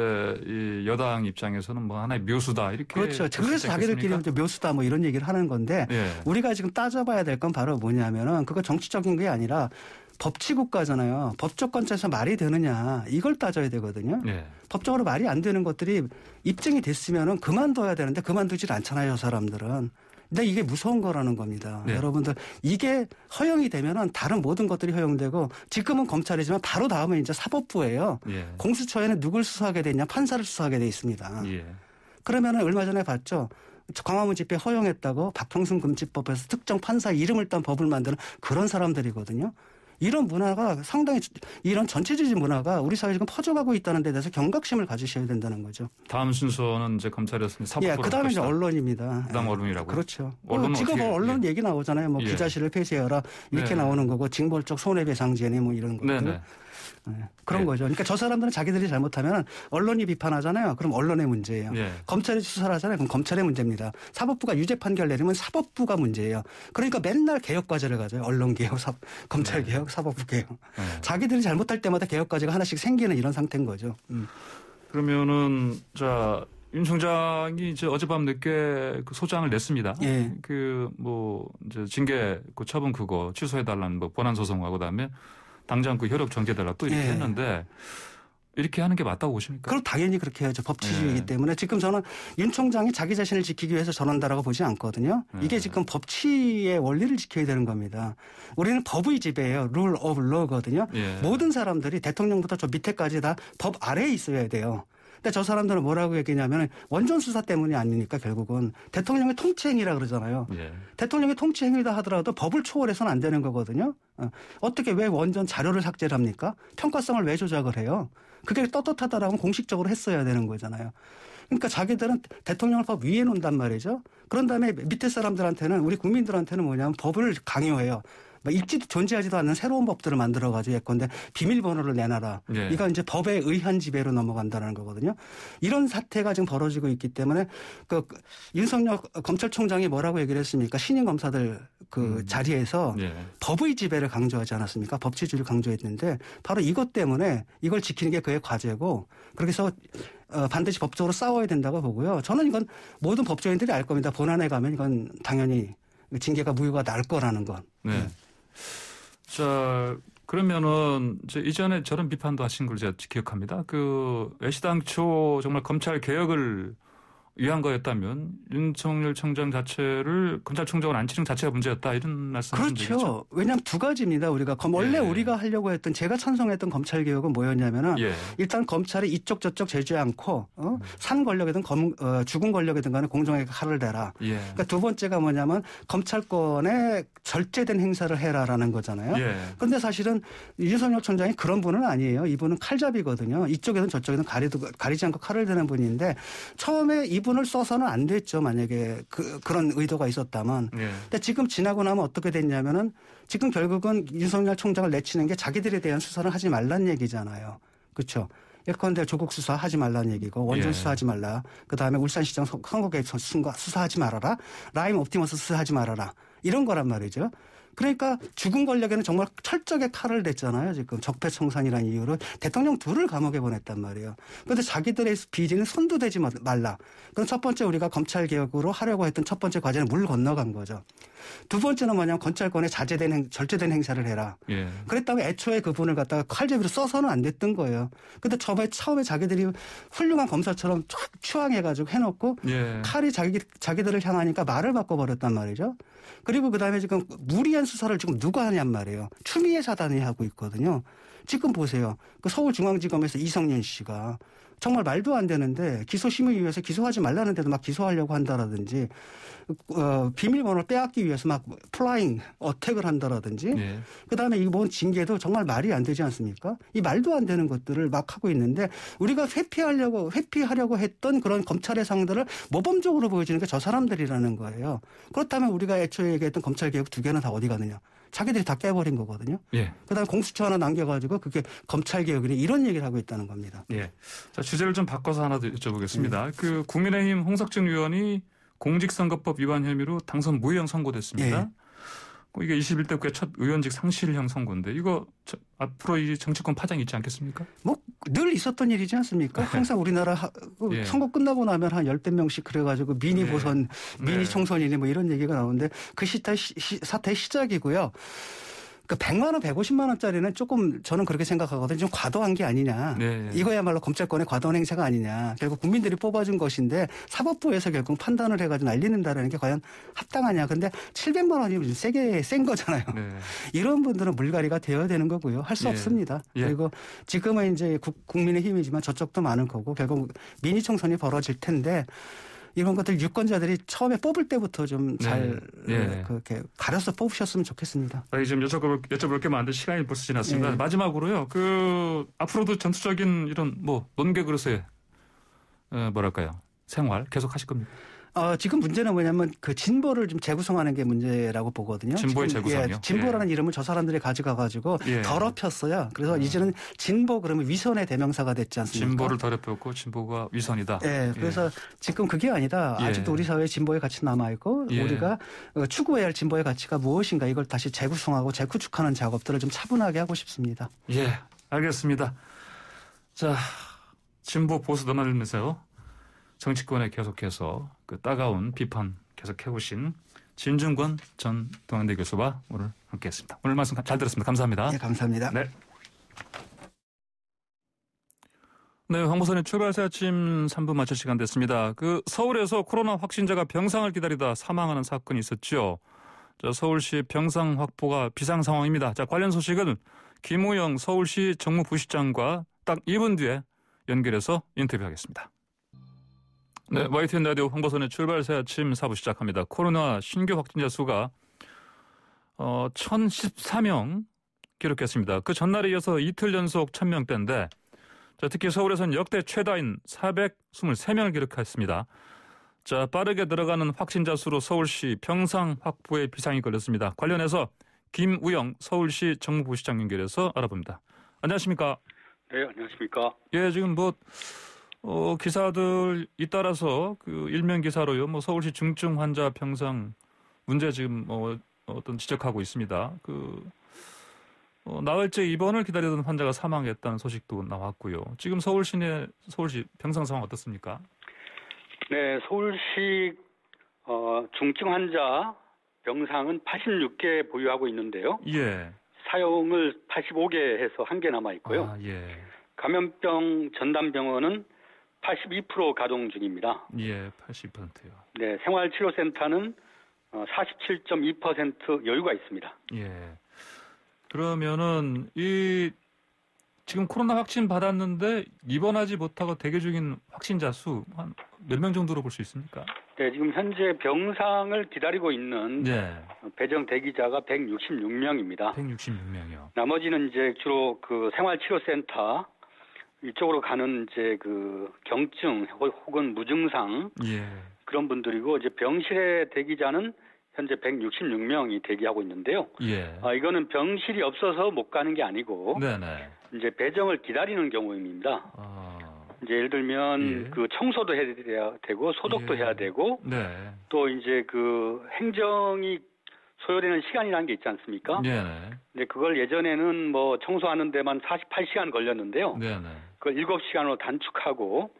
이 여당 입장에서는 뭐 하나의 묘수다 이렇게. 그렇죠. 그래서 자기들끼리 묘수다 뭐 이런 얘기를 하는 건데 네. 우리가 지금 따져봐야 될 건 바로 뭐냐면은 그거 정치적인 게 아니라 법치국가잖아요. 법적 관점에서 말이 되느냐 이걸 따져야 되거든요. 네. 법적으로 말이 안 되는 것들이 입증이 됐으면 그만둬야 되는데 그만두질 않잖아요. 저 사람들은. 근데 이게 무서운 거라는 겁니다. 네. 여러분들 이게 허용이 되면은 다른 모든 것들이 허용되고 지금은 검찰이지만 바로 다음에 이제 사법부예요. 네. 공수처에는 누굴 수사하게 돼 있냐 판사를 수사하게 돼 있습니다. 네. 그러면은 얼마 전에 봤죠. 광화문 집회 허용했다고 박형순 금지법에서 특정 판사 이름을 딴 법을 만드는 그런 사람들이거든요. 이런 문화가 상당히 이런 전체주의 문화가 우리 사회에 지금 퍼져가고 있다는 데 대해서 경각심을 가지셔야 된다는 거죠. 다음 순서는 이제 검찰이었습니다. 사법부로 예, 그다음에 이제 언론입니다. 그다음 언론이라고요? 그렇죠. 지금 언론 얘기 나오잖아요. 뭐 기자실을 폐쇄해라 이렇게 나오는 거고 징벌적 손해배상제네 뭐 이런 것들. 그런 거죠. 그러니까 저 사람들은 자기들이 잘못하면 언론이 비판하잖아요. 그럼 언론의 문제예요. 검찰이 수사를 하잖아요. 그럼 검찰의 문제입니다. 사법부가 유죄 판결 내리면 사법부가 문제예요. 그러니까 맨날 개혁과제를 가져요. 언론개혁, 검찰개혁, 사법부개혁. 자기들이 잘못할 때마다 개혁과제가 하나씩 생기는 이런 상태인 거죠. 그러면은 윤 총장이 이제 어젯밤 늦게 그 소장을 냈습니다. 예. 이제 징계 처분 그거 취소해달라는 뭐 본안 소송하고 그다음에 당장 그 효력 정지해달라 또 이렇게 했는데 이렇게 하는 게 맞다고 보십니까? 그럼 당연히 그렇게 해야죠. 법치주의이기 때문에 지금 저는 윤 총장이 자기 자신을 지키기 위해서 저런다라고 보지 않거든요. 이게 지금 법치의 원리를 지켜야 되는 겁니다. 우리는 법의 지배예요. 룰 오브 로거든요. 모든 사람들이 대통령부터 저 밑에까지 다 법 아래에 있어야 돼요. 근데 저 사람들은 뭐라고 얘기냐면 원전 수사 때문이 아니니까 결국은 대통령의 통치행위라 그러잖아요. 대통령의 통치행위다 하더라도 법을 초월해서는 안 되는 거거든요. 어떻게 왜 원전 자료를 삭제를 합니까? 평가성을 왜 조작을 해요? 그게 떳떳하다라고 공식적으로 했어야 되는 거잖아요. 그러니까 자기들은 대통령을 법 위에 놓는단 말이죠. 그런 다음에 밑에 사람들한테는 우리 국민들한테는 뭐냐면 법을 강요해요. 읽지도 존재하지도 않는 새로운 법들을 만들어가지고 예컨대 비밀번호를 내놔라. 이건 이제 법에 의한 지배로 넘어간다는 거거든요. 이런 사태가 지금 벌어지고 있기 때문에 윤석열 검찰총장이 뭐라고 얘기를 했습니까? 신임 검사들 자리에서 법의 지배를 강조하지 않았습니까? 법치주의를 강조했는데 바로 이것 때문에 이걸 지키는 게 그의 과제고 그렇게 해서 반드시 법적으로 싸워야 된다고 보고요. 저는 이건 모든 법조인들이 알 겁니다. 본안에 가면 이건 당연히 징계가 무효가 날 거라는 건. 네. 자, 그러면은 이전에 저런 비판도 하신 걸 제가 기억합니다. 애시당초 정말 검찰 개혁을 위한 거였다면 윤석열 총장 자체를 검찰총장을 안 치는 자체가 문제였다 이런 말씀이신 그렇죠. 얘기죠? 왜냐하면 두 가지입니다. 우리가 원래 우리가 하려고 했던 제가 찬성했던 검찰 개혁은 뭐였냐면은 일단 검찰이 이쪽 저쪽 재지 않고 산 권력이든 죽은 권력이든 간에 공정하게 칼을 대라. 그러니까 두 번째가 뭐냐면 검찰권에 절제된 행사를 해라라는 거잖아요. 그런데 사실은 윤석열 총장이 그런 분은 아니에요. 이분은 칼잡이거든요. 이쪽에든 저쪽에든 가리지 않고 칼을 대는 분인데 처음에 이분을 써서는 안 됐죠. 만약에 그런 의도가 있었다면. 근데 지금 지나고 나면 어떻게 됐냐면은 지금 결국은 윤석열 총장을 내치는 게 자기들에 대한 수사를 하지 말란 얘기잖아요. 그렇죠. 예컨대 조국 수사 하지 말라는 얘기고 원전 수사하지 말라. 그다음에 울산시장 선거개입 수사하지 말아라. 라임 옵티머스 수사하지 말아라. 이런 거란 말이죠. 그러니까 죽은 권력에는 정말 철저하게 칼을 댔잖아요. 지금 적폐청산이라는 이유로 대통령 둘을 감옥에 보냈단 말이에요. 그런데 자기들의 비리는 손도 대지 말라. 그럼 첫 번째 우리가 검찰개혁으로 하려고 했던 첫 번째 과제는 물 건너간 거죠. 두 번째는 뭐냐면 검찰권에 절제된 행사를 해라. 그랬다면 애초에 그분을 갖다가 칼제비로 써서는 안 됐던 거예요. 근데 처음에 자기들이 훌륭한 검사처럼 쫙 추앙해가지고 해놓고 칼이 자기들을 향하니까 말을 바꿔버렸단 말이죠. 그리고 그다음에 지금 무리한 수사를 지금 누가 하냔 말이에요. 추미애 사단이 하고 있거든요. 지금 보세요. 그 서울중앙지검에서 이성윤 씨가 정말 말도 안 되는데 기소심의위에서 기소하지 말라는데도 막 기소하려고 한다라든지 비밀번호를 빼앗기 위해서 막 플라잉 어택을 한다라든지 그다음에 이번 징계도 정말 말이 안 되지 않습니까? 이 말도 안 되는 것들을 막 하고 있는데 우리가 회피하려고 했던 그런 검찰의 상대를 모범적으로 보여주는 게 저 사람들이라는 거예요. 그렇다면 우리가 애초에 얘기했던 검찰개혁 두 개는 다 어디 가느냐. 자기들이 다 깨버린 거거든요. 그다음에 공수처 하나 남겨가지고 그게 검찰개혁이니 이런 얘기를 하고 있다는 겁니다. 자, 주제를 좀 바꿔서 하나 더 여쭤보겠습니다. 그 국민의힘 홍석천 의원이 공직선거법 위반 혐의로 당선 무효형 선고됐습니다. 이게 21대 국회 첫 의원직 상실형 선고인데 이거 앞으로 이 정치권 파장이 있지 않겠습니까? 뭐 늘 있었던 일이지 않습니까? 항상 우리나라 선거 끝나고 나면 한 10대 명씩 그래가지고 미니 보선, 미니 총선이니 뭐 이런 얘기가 나오는데 그 사태의 시작이고요. 그 100만 원, 150만 원짜리는 조금 저는 그렇게 생각하거든요. 좀 과도한 게 아니냐. 이거야말로 검찰권의 과도한 행사가 아니냐. 결국 국민들이 뽑아준 것인데 사법부에서 결국 판단을 해가지고 날리는다는 게 과연 합당하냐. 근데 700만 원이면 세게 센 거잖아요. 이런 분들은 물갈이가 되어야 되는 거고요. 할 수 없습니다. 그리고 지금은 이제 국민의힘이지만 저쪽도 많을 거고 결국 미니 총선이 벌어질 텐데 이런 것들 유권자들이 처음에 뽑을 때부터 좀 잘 그렇게 가려서 뽑으셨으면 좋겠습니다. 지금 여쭤볼 게 많은데 시간이 벌써 지났습니다. 마지막으로요. 앞으로도 전투적인 이런 논객으로서의 뭐랄까요 생활 계속 하실 겁니까? 지금 문제는 뭐냐면 그 진보를 좀 재구성하는 게 문제라고 보거든요. 진보의 재구성이요? 진보라는 이름을 저 사람들이 가져가가지고 더럽혔어요. 그래서 이제는 진보 그러면 위선의 대명사가 됐지 않습니까? 진보를 더럽혔고 진보가 위선이다. 그래서 지금 그게 아니다. 아직도 우리 사회에 진보의 가치 남아있고 우리가 추구해야 할 진보의 가치가 무엇인가 이걸 다시 재구성하고 재구축하는 작업들을 좀 차분하게 하고 싶습니다. 알겠습니다. 자, 진보 보수 넘어들면서 정치권에 계속해서 그 따가운 비판 계속 해오신 진중권 전 동아대 교수와 오늘 함께했습니다. 오늘 말씀 잘 들었습니다. 감사합니다. 감사합니다. 황보선의 출발새 아침 3부 마칠 시간 됐습니다. 서울에서 코로나 확진자가 병상을 기다리다 사망하는 사건이 있었죠. 서울시 병상 확보가 비상 상황입니다. 관련 소식은 김우영 서울시 정무부시장과 딱 2분 뒤에 연결해서 인터뷰하겠습니다. YTN 라디오 황보선의 출발새 아침 4부 시작합니다. 코로나 신규 확진자 수가 1014명 기록했습니다. 그 전날에 이어서 이틀 연속 1000명대인데 특히 서울에서는 역대 최다인 423명을 기록했습니다. 빠르게 늘어가는 확진자 수로 서울시 병상 확보에 비상이 걸렸습니다. 관련해서 김우영 서울시 정무부시장 연결해서 알아봅니다. 안녕하십니까? 네, 안녕하십니까? 지금 기사들 잇따라서 일면 기사로요. 서울시 중증 환자 병상 문제 지금 어떤 지적하고 있습니다. 나흘째 입원을 기다리던 환자가 사망했다는 소식도 나왔고요. 지금 서울시 병상 상황 어떻습니까? 네, 서울시 중증 환자 병상은 86개 보유하고 있는데요. 사용을 85개 해서 1개 남아 있고요. 감염병 전담병원은 82% 가동 중입니다. 예, 80%요. 네, 생활치료센터는 47.2% 여유가 있습니다. 예. 그러면은 지금 코로나 확진 받았는데 입원하지 못하고 대기 중인 확진자 수 한 몇 명 정도로 볼 수 있습니까? 네, 지금 현재 병상을 기다리고 있는 배정 대기자가 166명입니다. 166명이요. 나머지는 이제 주로 그 생활치료센터 이쪽으로 가는 이제 그 경증 혹은 무증상 그런 분들이고 이제 병실의 대기자는 현재 166명이 대기하고 있는데요. 이거는 병실이 없어서 못 가는 게 아니고 이제 배정을 기다리는 경우입니다. 이제 예를 들면 그 청소도 해야 되고 소독도 해야 되고 또 이제 그 행정이 소요되는 시간이라는 게 있지 않습니까? 근데 그걸 예전에는 뭐 청소하는 데만 48시간 걸렸는데요. 그걸 7시간으로 단축하고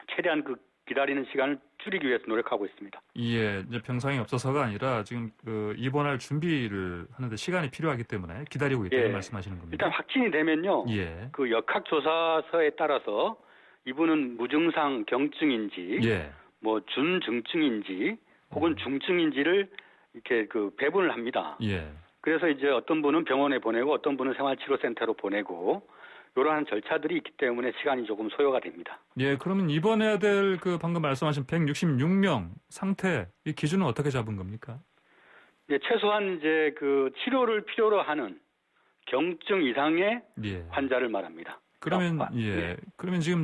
최대한 그 기다리는 시간을 줄이기 위해서 노력하고 있습니다. 이제 병상이 없어서가 아니라 지금 그 입원할 준비를 하는데 시간이 필요하기 때문에 기다리고 있다는 말씀하시는 겁니다. 일단 확진이 되면요. 그 역학조사서에 따라서 이분은 무증상 경증인지 뭐 준증증인지 혹은 중증인지를 이렇게 그 배분을 합니다. 그래서 이제 어떤 분은 병원에 보내고 어떤 분은 생활치료센터로 보내고 이러한 절차들이 있기 때문에 시간이 조금 소요가 됩니다. 그러면 입원해야 될 그 방금 말씀하신 166명 상태 이 기준은 어떻게 잡은 겁니까? 최소한 이제 그 치료를 필요로 하는 경증 이상의 환자를 말합니다. 그러면 그러면 지금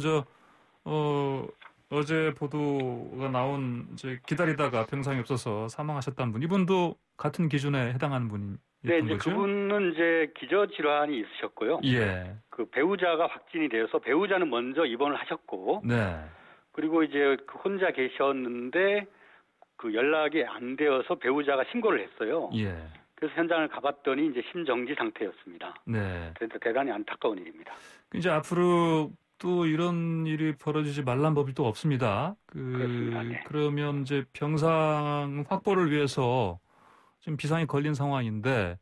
어제 보도가 나온 이제 기다리다가 병상이 없어서 사망하셨다는 분 이분도 같은 기준에 해당하는 분이었던 이제 거죠? 그분은 이제 기저질환이 있으셨고요. 그 배우자가 확진이 되어서 배우자는 먼저 입원을 하셨고 그리고 이제 그 혼자 계셨는데 그 연락이 안 되어서 배우자가 신고를 했어요. 그래서 현장을 가봤더니 이제 심정지 상태였습니다. 그래서 대단히 안타까운 일입니다. 이제 앞으로 또 이런 일이 벌어지지 말란 법이 또 없습니다. 그렇습니다. 그러면 이제 병상 확보를 위해서 지금 비상이 걸린 상황인데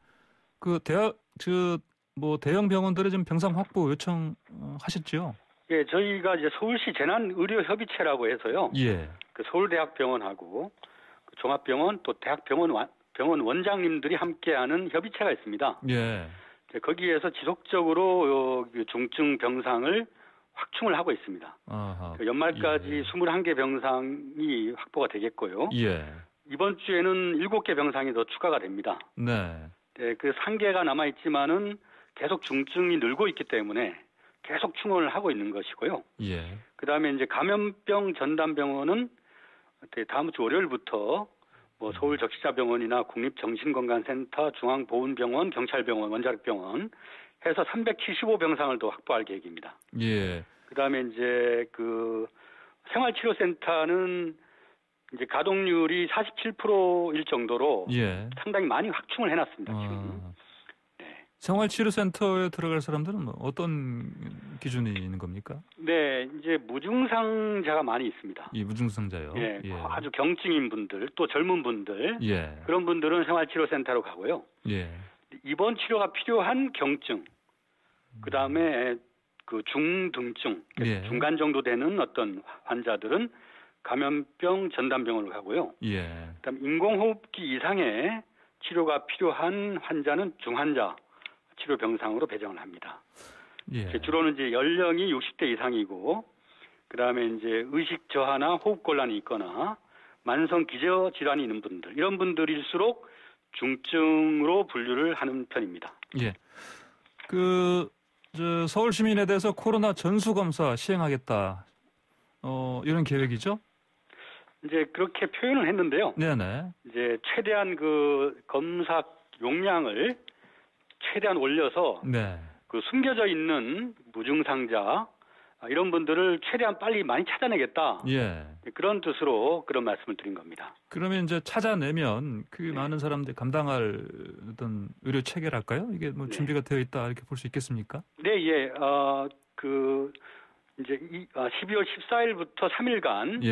그 대형 병원들의 지금 병상 확보 요청하셨죠? 저희가 이제 서울시 재난의료협의체라고 해서요. 그 서울대학병원하고 그 종합병원 또 대학병원 병원 원장님들이 함께하는 협의체가 있습니다. 거기에서 지속적으로 중증 병상을 확충을 하고 있습니다. 연말까지 21개 병상이 확보가 되겠고요. 이번 주에는 7개 병상이 더 추가가 됩니다. 그 1개가 남아있지만은 계속 중증이 늘고 있기 때문에 계속 충원을 하고 있는 것이고요. 그다음에 이제 감염병 전담병원은 다음 주 월요일부터 뭐 서울적시자병원이나 국립정신건강센터, 중앙보훈병원, 경찰병원, 원자력병원 해서 375병상을 더 확보할 계획입니다. 그다음에 이제 그 생활치료센터는 이제 가동률이 47%일 정도로 상당히 많이 확충을 해놨습니다. 지금. 생활치료센터에 들어갈 사람들은 뭐 어떤 기준이 있는 겁니까? 이제 무증상자가 많이 있습니다. 무증상자요? 아주 경증인 분들, 또 젊은 분들, 그런 분들은 생활치료센터로 가고요. 입원 치료가 필요한 경증, 그 다음에 그 중등증, 중간 정도 되는 어떤 환자들은 감염병 전담병원으로 가고요. 그다음 인공호흡기 이상의 치료가 필요한 환자는 중환자 치료 병상으로 배정을 합니다. 주로는 이제 연령이 60대 이상이고, 그 다음에 이제 의식 저하나 호흡 곤란이 있거나 만성 기저 질환이 있는 분들, 이런 분들일수록 중증으로 분류를 하는 편입니다. 서울 시민에 대해서 코로나 전수 검사 시행하겠다. 이런 계획이죠? 이제 그렇게 표현을 했는데요. 이제 최대한 그 검사 용량을 최대한 올려서 그 숨겨져 있는 무증상자 이런 분들을 최대한 빨리 많이 찾아내겠다. 그런 뜻으로 그런 말씀을 드린 겁니다. 그러면 이제 찾아내면 그 많은 사람들이 감당할 어떤 의료 체계랄까요? 이게 뭐 준비가 되어 있다 이렇게 볼 수 있겠습니까? 그 이제 12월 14일부터 3일간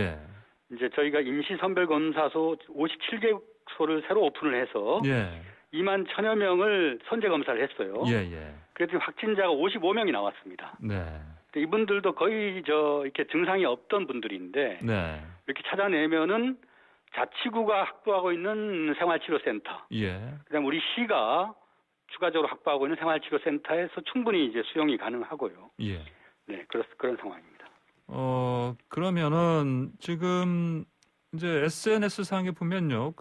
이제 저희가 임시선별검사소 57개소를 새로 오픈을 해서 2만 1,000여 명을 선제 검사를 했어요. 그래서 확진자가 55명이 나왔습니다. 이분들도 거의 이렇게 증상이 없던 분들인데 네. 이렇게 찾아내면은 자치구가 확보하고 있는 생활치료센터, 예. 그다음 우리 시가 추가적으로 확보하고 있는 생활치료센터에서 충분히 이제 수용이 가능하고요. 예. 네, 그런 상황입니다. 그러면은 지금 이제 SNS 상에 보면요,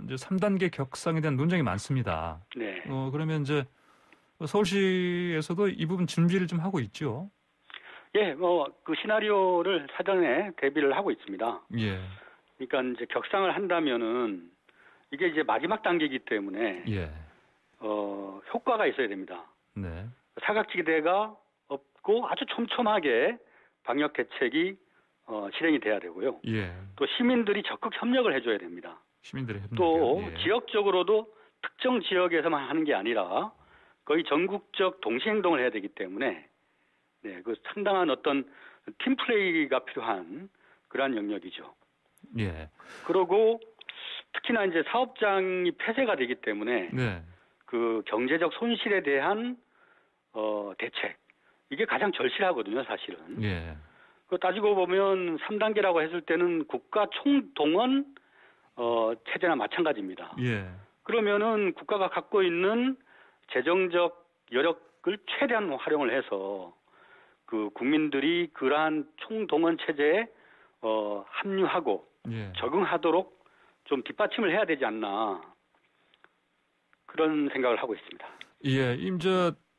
이제 3단계 격상에 대한 논쟁이 많습니다. 네. 그러면 이제 서울시에서도 이 부분 준비를 좀 하고 있죠. 예, 그 시나리오를 사전에 대비를 하고 있습니다. 예. 그러니까 이제 격상을 한다면은 이게 이제 마지막 단계이기 때문에 예. 효과가 있어야 됩니다. 네. 사각지대가 없고 아주 촘촘하게 방역 대책이 실행이 돼야 되고요. 예. 또 시민들이 적극 협력을 해줘야 됩니다. 시민들의 협력. 또 예. 지역적으로도 특정 지역에서만 하는 게 아니라 거의 전국적 동시행동을 해야 되기 때문에 네, 그 상당한 어떤 팀플레이가 필요한 그러한 영역이죠. 예. 그리고 특히나 이제 사업장이 폐쇄가 되기 때문에 네. 그 경제적 손실에 대한 대책 이게 가장 절실하거든요, 사실은. 예. 그 따지고 보면 3단계라고 했을 때는 국가 총동원 체제나 마찬가지입니다. 예. 그러면은 국가가 갖고 있는 재정적 여력을 최대한 활용을 해서 그 국민들이 그러한 총동원 체제에 합류하고 예. 적응하도록 좀 뒷받침을 해야 되지 않나 그런 생각을 하고 있습니다. 예,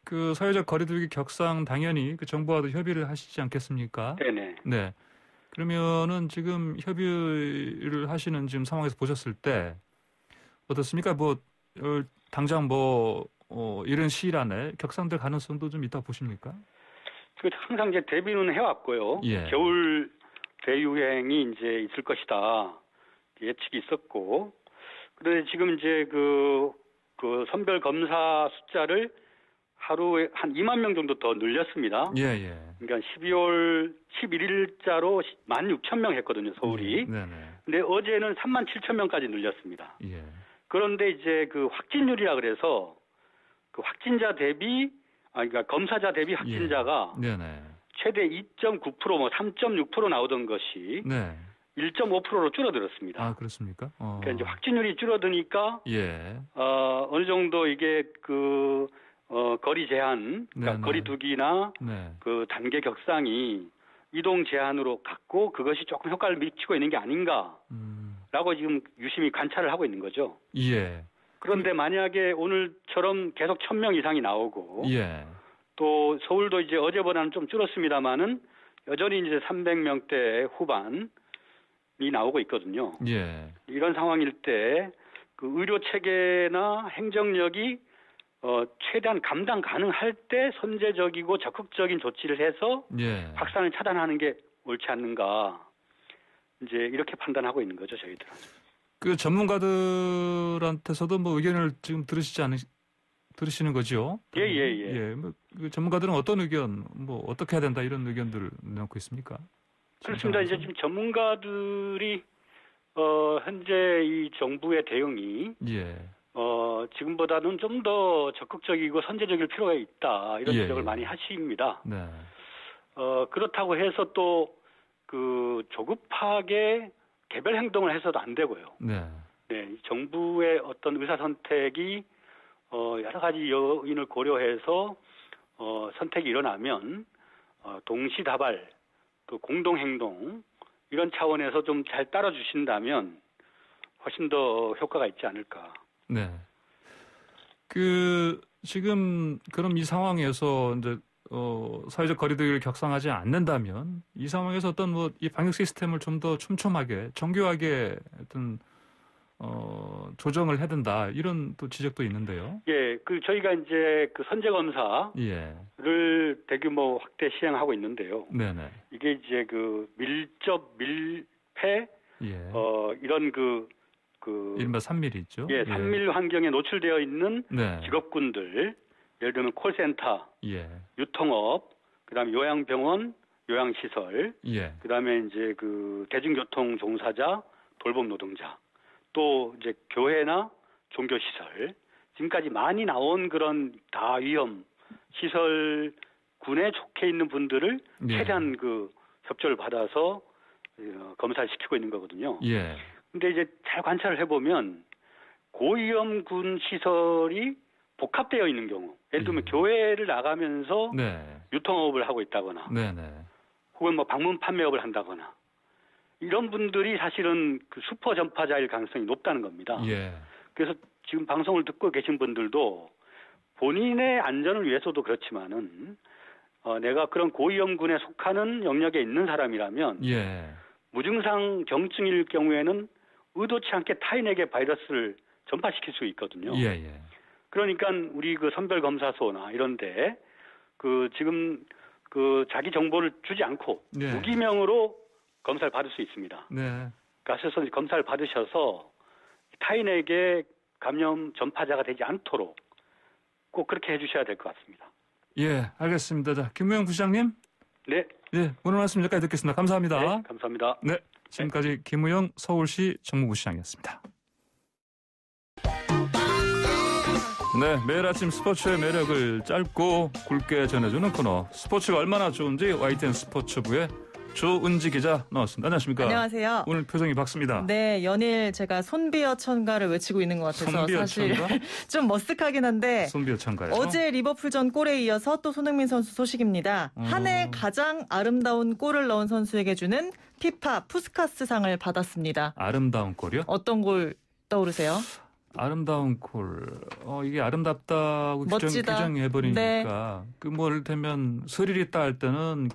그 사회적 거리두기 격상 당연히 그 정부와도 협의를 하시지 않겠습니까? 네네. 네. 그러면은 지금 협의를 하시는 지금 상황에서 보셨을 때 어떻습니까? 당장 이런 시일 안에 격상될 가능성도 좀 있다 보십니까? 항상 이제 대비는 해왔고요. 예. 겨울 대유행이 이제 있을 것이다 예측이 있었고, 그런데 지금 이제 그 선별 검사 숫자를 하루에 한 2만 명 정도 더 늘렸습니다. 예, 예. 그러니까 12월 11일자로 16,000명 했거든요, 서울이. 네네. 근데 어제는 37,000명까지 늘렸습니다. 예. 그런데 이제 그 확진율이라 그래서 그 확진자 대비, 그러니까 검사자 대비 확진자가 예. 네네. 최대 2.9%, 3.6% 나오던 것이 네. 1.5%로 줄어들었습니다. 아, 그렇습니까? 그러니까 이제 확진율이 줄어드니까 예. 어느 정도 이게 거리 제한, 그러니까 네네. 거리두기나 네. 그 단계 격상이 이동 제한으로 갔고 그것이 조금 효과를 미치고 있는 게 아닌가라고 지금 유심히 관찰을 하고 있는 거죠. 예. 그런데 만약에 오늘처럼 계속 1,000명 이상이 나오고 예. 또 서울도 이제 어제보다는 좀 줄었습니다만은 여전히 이제 300명대 후반이 나오고 있거든요. 예. 이런 상황일 때 그 의료 체계나 행정력이 최대한 감당 가능할 때 선제적이고 적극적인 조치를 해서 예. 확산을 차단하는 게 옳지 않는가. 이제 이렇게 판단하고 있는 거죠, 저희들은. 그 전문가들한테서도 의견을 지금 들으시는 거죠? 예. 예. 그 전문가들은 어떤 의견, 어떻게 해야 된다 이런 의견들을 내놓고 있습니까? 그렇습니다. 이제 지금 전문가들이 현재 이 정부의 대응이 예. 지금보다는 좀 더 적극적이고 선제적일 필요가 있다 이런 지적을 예. 많이 하십니다. 네. 그렇다고 해서 또 그 조급하게 개별 행동을 해서도 안 되고요. 네. 네, 정부의 어떤 의사 선택이 여러 가지 요인을 고려해서 선택이 일어나면 동시다발 또 공동 행동 이런 차원에서 좀 잘 따라주신다면 훨씬 더 효과가 있지 않을까. 네. 지금 그럼 이 상황에서 이제 사회적 거리두기를 격상하지 않는다면 이 상황에서 어떤 이 방역 시스템을 좀 더 촘촘하게 정교하게 어떤 조정을 해야 된다 이런 또 지적도 있는데요. 예, 저희가 이제 선제 검사를 예. 대규모 확대 시행하고 있는데요. 네네. 이게 이제 밀접 밀폐 예. 이런 이른바 3밀 있죠. 예, 3밀 환경에 노출되어 있는 네. 직업군들, 예를 들면 콜센터, 예. 유통업, 그다음에 요양병원, 요양시설, 예. 그다음에 이제 대중교통 종사자, 돌봄 노동자, 또 이제 교회나 종교시설, 지금까지 많이 나온 그런 다위험 시설 군에 속해 있는 분들을 최대한 그 협조를 받아서 검사를 시키고 있는 거거든요. 예. 근데 이제 잘 관찰을 해보면 고위험군 시설이 복합되어 있는 경우, 예를 들면 교회를 나가면서 유통업을 하고 있다거나, 혹은 뭐 방문 판매업을 한다거나, 이런 분들이 사실은 그 슈퍼 전파자일 가능성이 높다는 겁니다. 예. 그래서 지금 방송을 듣고 계신 분들도 본인의 안전을 위해서도 그렇지만은 내가 그런 고위험군에 속하는 영역에 있는 사람이라면 무증상 경증일 경우에는 의도치 않게 타인에게 바이러스를 전파시킬 수 있거든요. 그러니까 우리 그 선별검사소나 이런데 그 지금 그 자기 정보를 주지 않고 무기명으로 검사를 받을 수 있습니다. 가셔서 검사를 받으셔서 타인에게 감염 전파자가 되지 않도록 꼭 그렇게 해주셔야 될 것 같습니다. 예, 알겠습니다. 자, 김무영 부시장님. 네. 예, 오늘 말씀 여기까지 듣겠습니다. 감사합니다. 네, 감사합니다. 네, 지금까지 김무영 서울시 정무부시장이었습니다. 네, 매일 아침 스포츠의 매력을 짧고 굵게 전해주는 코너. 스포츠가 얼마나 좋은지 YTN 스포츠부의 조은지 기자 나왔습니다. 안녕하십니까? 안녕하세요. 오늘 표정이 밝습니다. 네, 연일 제가 손비어 천가를 외치고 있는 것 같아서 사실 좀 머쓱하긴 한데 손비어 천가요? 어제 리버풀전 골에 이어서 또 손흥민 선수 소식입니다. 한 해 가장 아름다운 골을 넣은 선수에게 주는 피파 푸스카스상을 받았습니다. 아름다운 골이요? 어떤 골 떠오르세요? 아름다운 골. 이게 아름답다고 규정해버리니까. 그 뭐, 예를 들면, 스릴 있다 할 때는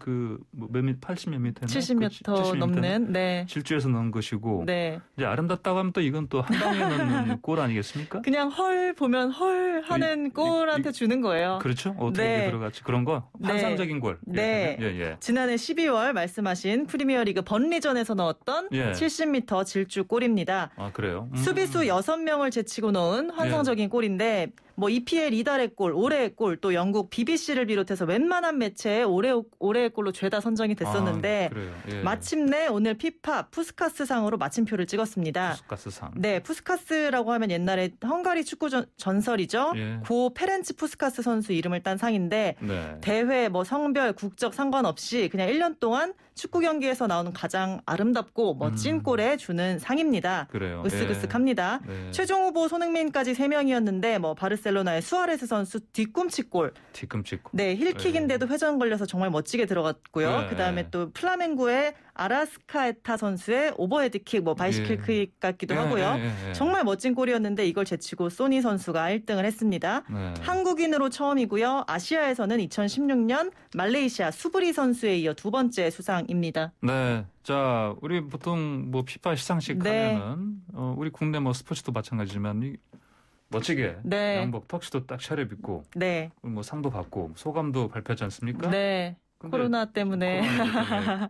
몇 미, 80몇 미터나? 70m 넘는, 질주해서 넣은 것이고. 네. 이제 아름답다고 하면 또 이건 또 한 방에 넣는 골 아니겠습니까? 그냥 헐 보면 헐 하는 골한테 주는 거예요. 그렇죠. 어떻게 들어갔지? 그런 거? 환상적인 골. 네. 예. 지난해 12월 말씀하신 프리미어리그 번리전에서 넣었던 70m 질주 골입니다. 아, 그래요? 수비수 6명을 치고 넣은 환상적인 골인데 뭐 EPL 이달의 골, 올해의 골, 또 영국 BBC를 비롯해서 웬만한 매체에 올해의 골로 죄다 선정이 됐었는데 마침내 오늘 피파 푸스카스상으로 마침표를 찍었습니다. 푸스카스상. 네, 푸스카스라고 하면 옛날에 헝가리 축구 전설이죠. 고 페렌츠 푸스카스 선수 이름을 딴 상인데 대회 뭐 성별, 국적 상관없이 그냥 1년 동안 축구 경기에서 나오는 가장 아름답고 멋진 골에 주는 상입니다. 그래요. 으쓱으쓱합니다. 최종 후보 손흥민까지 3명이었는데 뭐 바르셀로나의 수아레스 선수 뒤꿈치골. 네, 힐킥인데도 회전 걸려서 정말 멋지게 들어갔고요. 그다음에 또 플라멩고의 아라스카에타 선수의 오버헤드킥, 뭐 바이시클 킥 같기도 하고요. 정말 멋진 골이었는데 이걸 제치고 소니 선수가 1등을 했습니다. 한국인으로 처음이고요. 아시아에서는 2016년 말레이시아 수브리 선수에 이어 두 번째 수상입니다. 네. 자, 우리 보통 뭐 피파 시상식 하면은 우리 국내 뭐 스포츠도 마찬가지지만 멋지게 양복 턱시도 딱 차려입고 뭐 상도 받고 소감도 발표하지 않습니까? 네. 코로나 때문에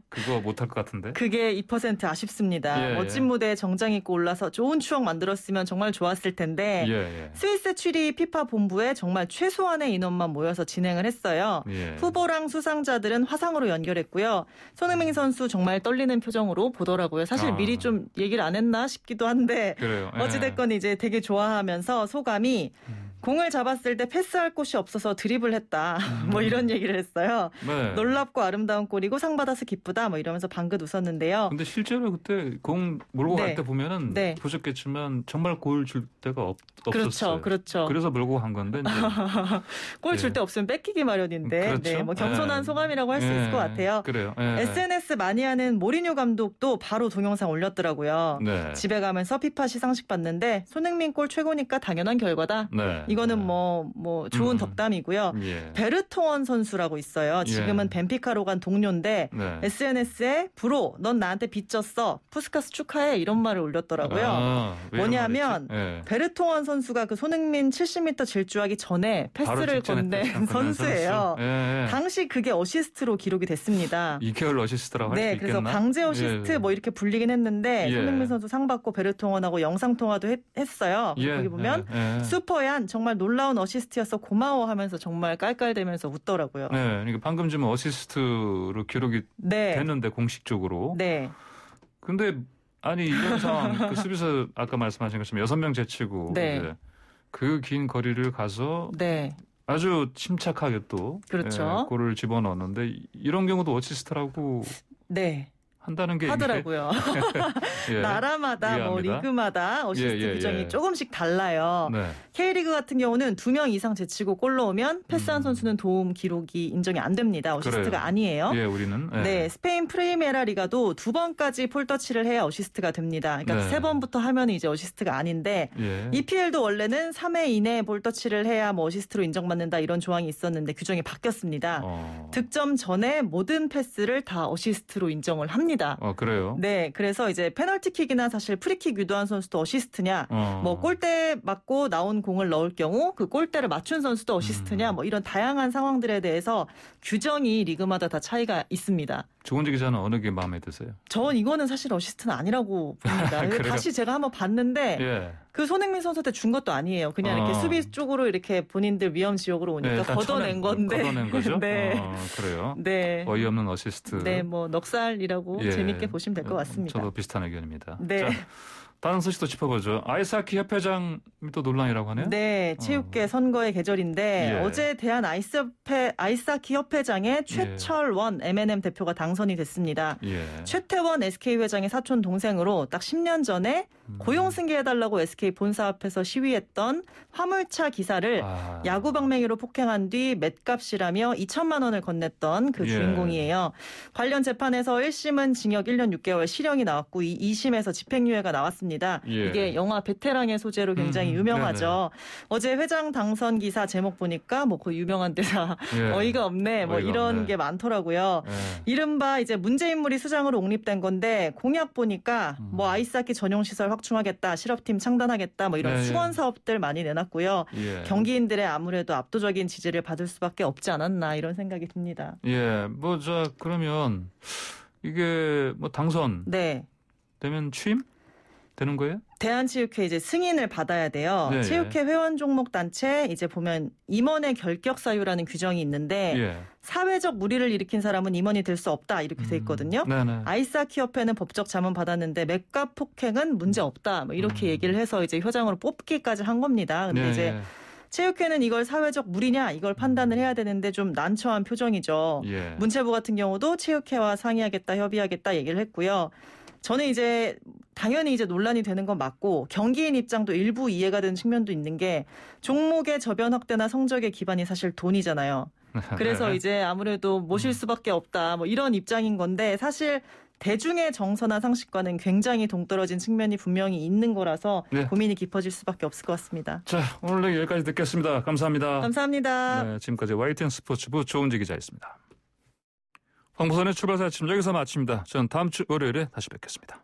그거 못할 것 같은데? 그게 2% 아쉽습니다. 멋진 무대에 정장 입고 올라서 좋은 추억 만들었으면 정말 좋았을 텐데 스위스 취리 피파 본부에 정말 최소한의 인원만 모여서 진행을 했어요. 후보랑 수상자들은 화상으로 연결했고요. 손흥민 선수 정말 떨리는 표정으로 보더라고요. 사실 미리 좀 얘기를 안 했나 싶기도 한데 어찌됐건 이제 되게 좋아하면서 소감이 공을 잡았을 때 패스할 곳이 없어서 드리블 했다. 뭐 이런 얘기를 했어요. 놀랍고 아름다운 골이고 상 받아서 기쁘다. 뭐 이러면서 방긋 웃었는데요. 근데 실제로 그때 공 몰고 갈 때 보면은 보셨겠지만 정말 골 줄 데가 없었어요. 그렇죠. 그래서 몰고 간 건데 이제 골 줄 데 없으면 뺏기기 마련인데 뭐 겸손한 소감이라고 할 수 있을 것 같아요. 그래요. SNS 많이 하는 모리뉴 감독도 바로 동영상 올렸더라고요. 집에 가면서 피파 시상식 봤는데 손흥민 골 최고니까 당연한 결과다. 이거는 뭐 좋은 덕담이고요. 베르통원 선수라고 있어요. 지금은 벤피카로 간 동료인데 SNS에 브로 넌 나한테 빚졌어. 푸스카스 축하해. 이런 말을 올렸더라고요. 뭐냐면 베르통원 선수가 그 손흥민 70m 질주하기 전에 패스를 건넨 선수예요. 당시 그게 어시스트로 기록이 됐습니다. 2개월 어시스트라고 할 수 있겠나? 그래서 강제 어시스트 뭐 이렇게 불리긴 했는데 손흥민 선수 상 받고 베르통원하고 영상통화도 했어요. 거기 보면 슈퍼얀 정말 놀라운 어시스트였어 고마워하면서 정말 깔깔대면서 웃더라고요. 그러니까 방금 좀 어시스트로 기록이 됐는데 공식적으로. 근데 아니 이런 상황 그 수비수 아까 말씀하신 것처럼 6명 제치고 그 긴 거리를 가서 아주 침착하게 또 그렇죠. 골을 집어넣었는데 이런 경우도 어시스트라고 네. 한다는 게 하더라고요. 예, 나라마다 이해합니다. 뭐 리그마다 어시스트 규정이 조금씩 달라요. 네. K리그 같은 경우는 2명 이상 제치고 골 넣으면 패스한 선수는 도움 기록이 인정이 안 됩니다. 어시스트가 그래요. 아니에요. 예, 우리는 네, 스페인 프리메라 리가도 2번까지 폴터치를 해야 어시스트가 됩니다. 그러니까 3번부터 하면 이제 어시스트가 아닌데 EPL도 원래는 3회 이내에 볼터치를 해야 뭐 어시스트로 인정받는다 이런 조항이 있었는데 규정이 바뀌었습니다. 득점 전에 모든 패스를 다 어시스트로 인정을 합니다. 그래요? 네, 그래서 이제 페널티킥이나 사실 프리킥 유도한 선수도 어시스트냐, 뭐 골대 맞고 나온 공을 넣을 경우 그 골대를 맞춘 선수도 어시스트냐, 뭐 이런 다양한 상황들에 대해서 규정이 리그마다 다 차이가 있습니다. 조은지 기자는 어느 게 마음에 드세요? 전 이거는 사실 어시스트는 아니라고 봅니다. 다시 제가 한번 봤는데 그 손흥민 선수한테 준 것도 아니에요. 그냥 이렇게 수비 쪽으로 이렇게 본인들 위험 지역으로 오니까 걷어낸 건데. 걷어낸 거죠? 네. 그래요? 네. 어이없는 어시스트. 네, 뭐 넉살이라고 재밌게 보시면 될 것 같습니다. 저도 비슷한 의견입니다. 네. 자, 다른 소식도 짚어보죠. 아이스하키 협회장이 또 논란이라고 하네요. 네, 체육계 선거의 계절인데 어제 대한 아이스하키 협회장에 최철원 M&M 대표가 당선이 됐습니다. 최태원 SK 회장의 사촌 동생으로 딱 10년 전에 고용 승계해달라고 SK 본사 앞에서 시위했던 화물차 기사를 야구 방맹이로 폭행한 뒤 맷값이라며 2천만 원을 건넸던 그 주인공이에요. 관련 재판에서 1심은 징역 1년 6개월 실형이 나왔고 2심에서 집행유예가 나왔습니다. 이게 영화 베테랑의 소재로 굉장히 유명하죠. 어제 회장 당선 기사 제목 보니까 뭐 그 유명한 데다 어이가 없네 뭐 이런 게 많더라고요. 이른바 이제 문제인물이 수장으로 옹립된 건데 공약 보니까 뭐 아이스하키 전용 시설 확충하겠다, 실업팀 창단하겠다 뭐 이런 수건 사업들 많이 내놨고요. 경기인들의 아무래도 압도적인 지지를 받을 수밖에 없지 않았나 이런 생각이 듭니다. 뭐 그러면 이게 뭐 당선 되면 취임? 되는 거예요? 대한체육회 이제 승인을 받아야 돼요. 체육회 회원 종목 단체 이제 보면 임원의 결격 사유라는 규정이 있는데 사회적 무리를 일으킨 사람은 임원이 될 수 없다 이렇게 돼 있거든요. 아이스하키 협회는 법적 자문 받았는데 맥값 폭행은 문제 없다 뭐 이렇게 얘기를 해서 이제 회장으로 뽑기까지 한 겁니다. 근데 이제 체육회는 이걸 사회적 무리냐 이걸 판단을 해야 되는데 좀 난처한 표정이죠. 문체부 같은 경우도 체육회와 상의하겠다, 협의하겠다 얘기를 했고요. 저는 이제 당연히 이제 논란이 되는 건 맞고 경기인 입장도 일부 이해가 되는 측면도 있는 게 종목의 저변 확대나 성적의 기반이 사실 돈이잖아요. 그래서 이제 아무래도 모실 수밖에 없다 뭐 이런 입장인 건데 사실 대중의 정서나 상식과는 굉장히 동떨어진 측면이 분명히 있는 거라서 고민이 깊어질 수밖에 없을 것 같습니다. 자, 오늘 여기까지 듣겠습니다. 감사합니다. 감사합니다. 지금까지 YTN 스포츠부 조은지 기자였습니다. 황보선의 출발사 아침 여기서 마칩니다. 저는 다음 주 월요일에 다시 뵙겠습니다.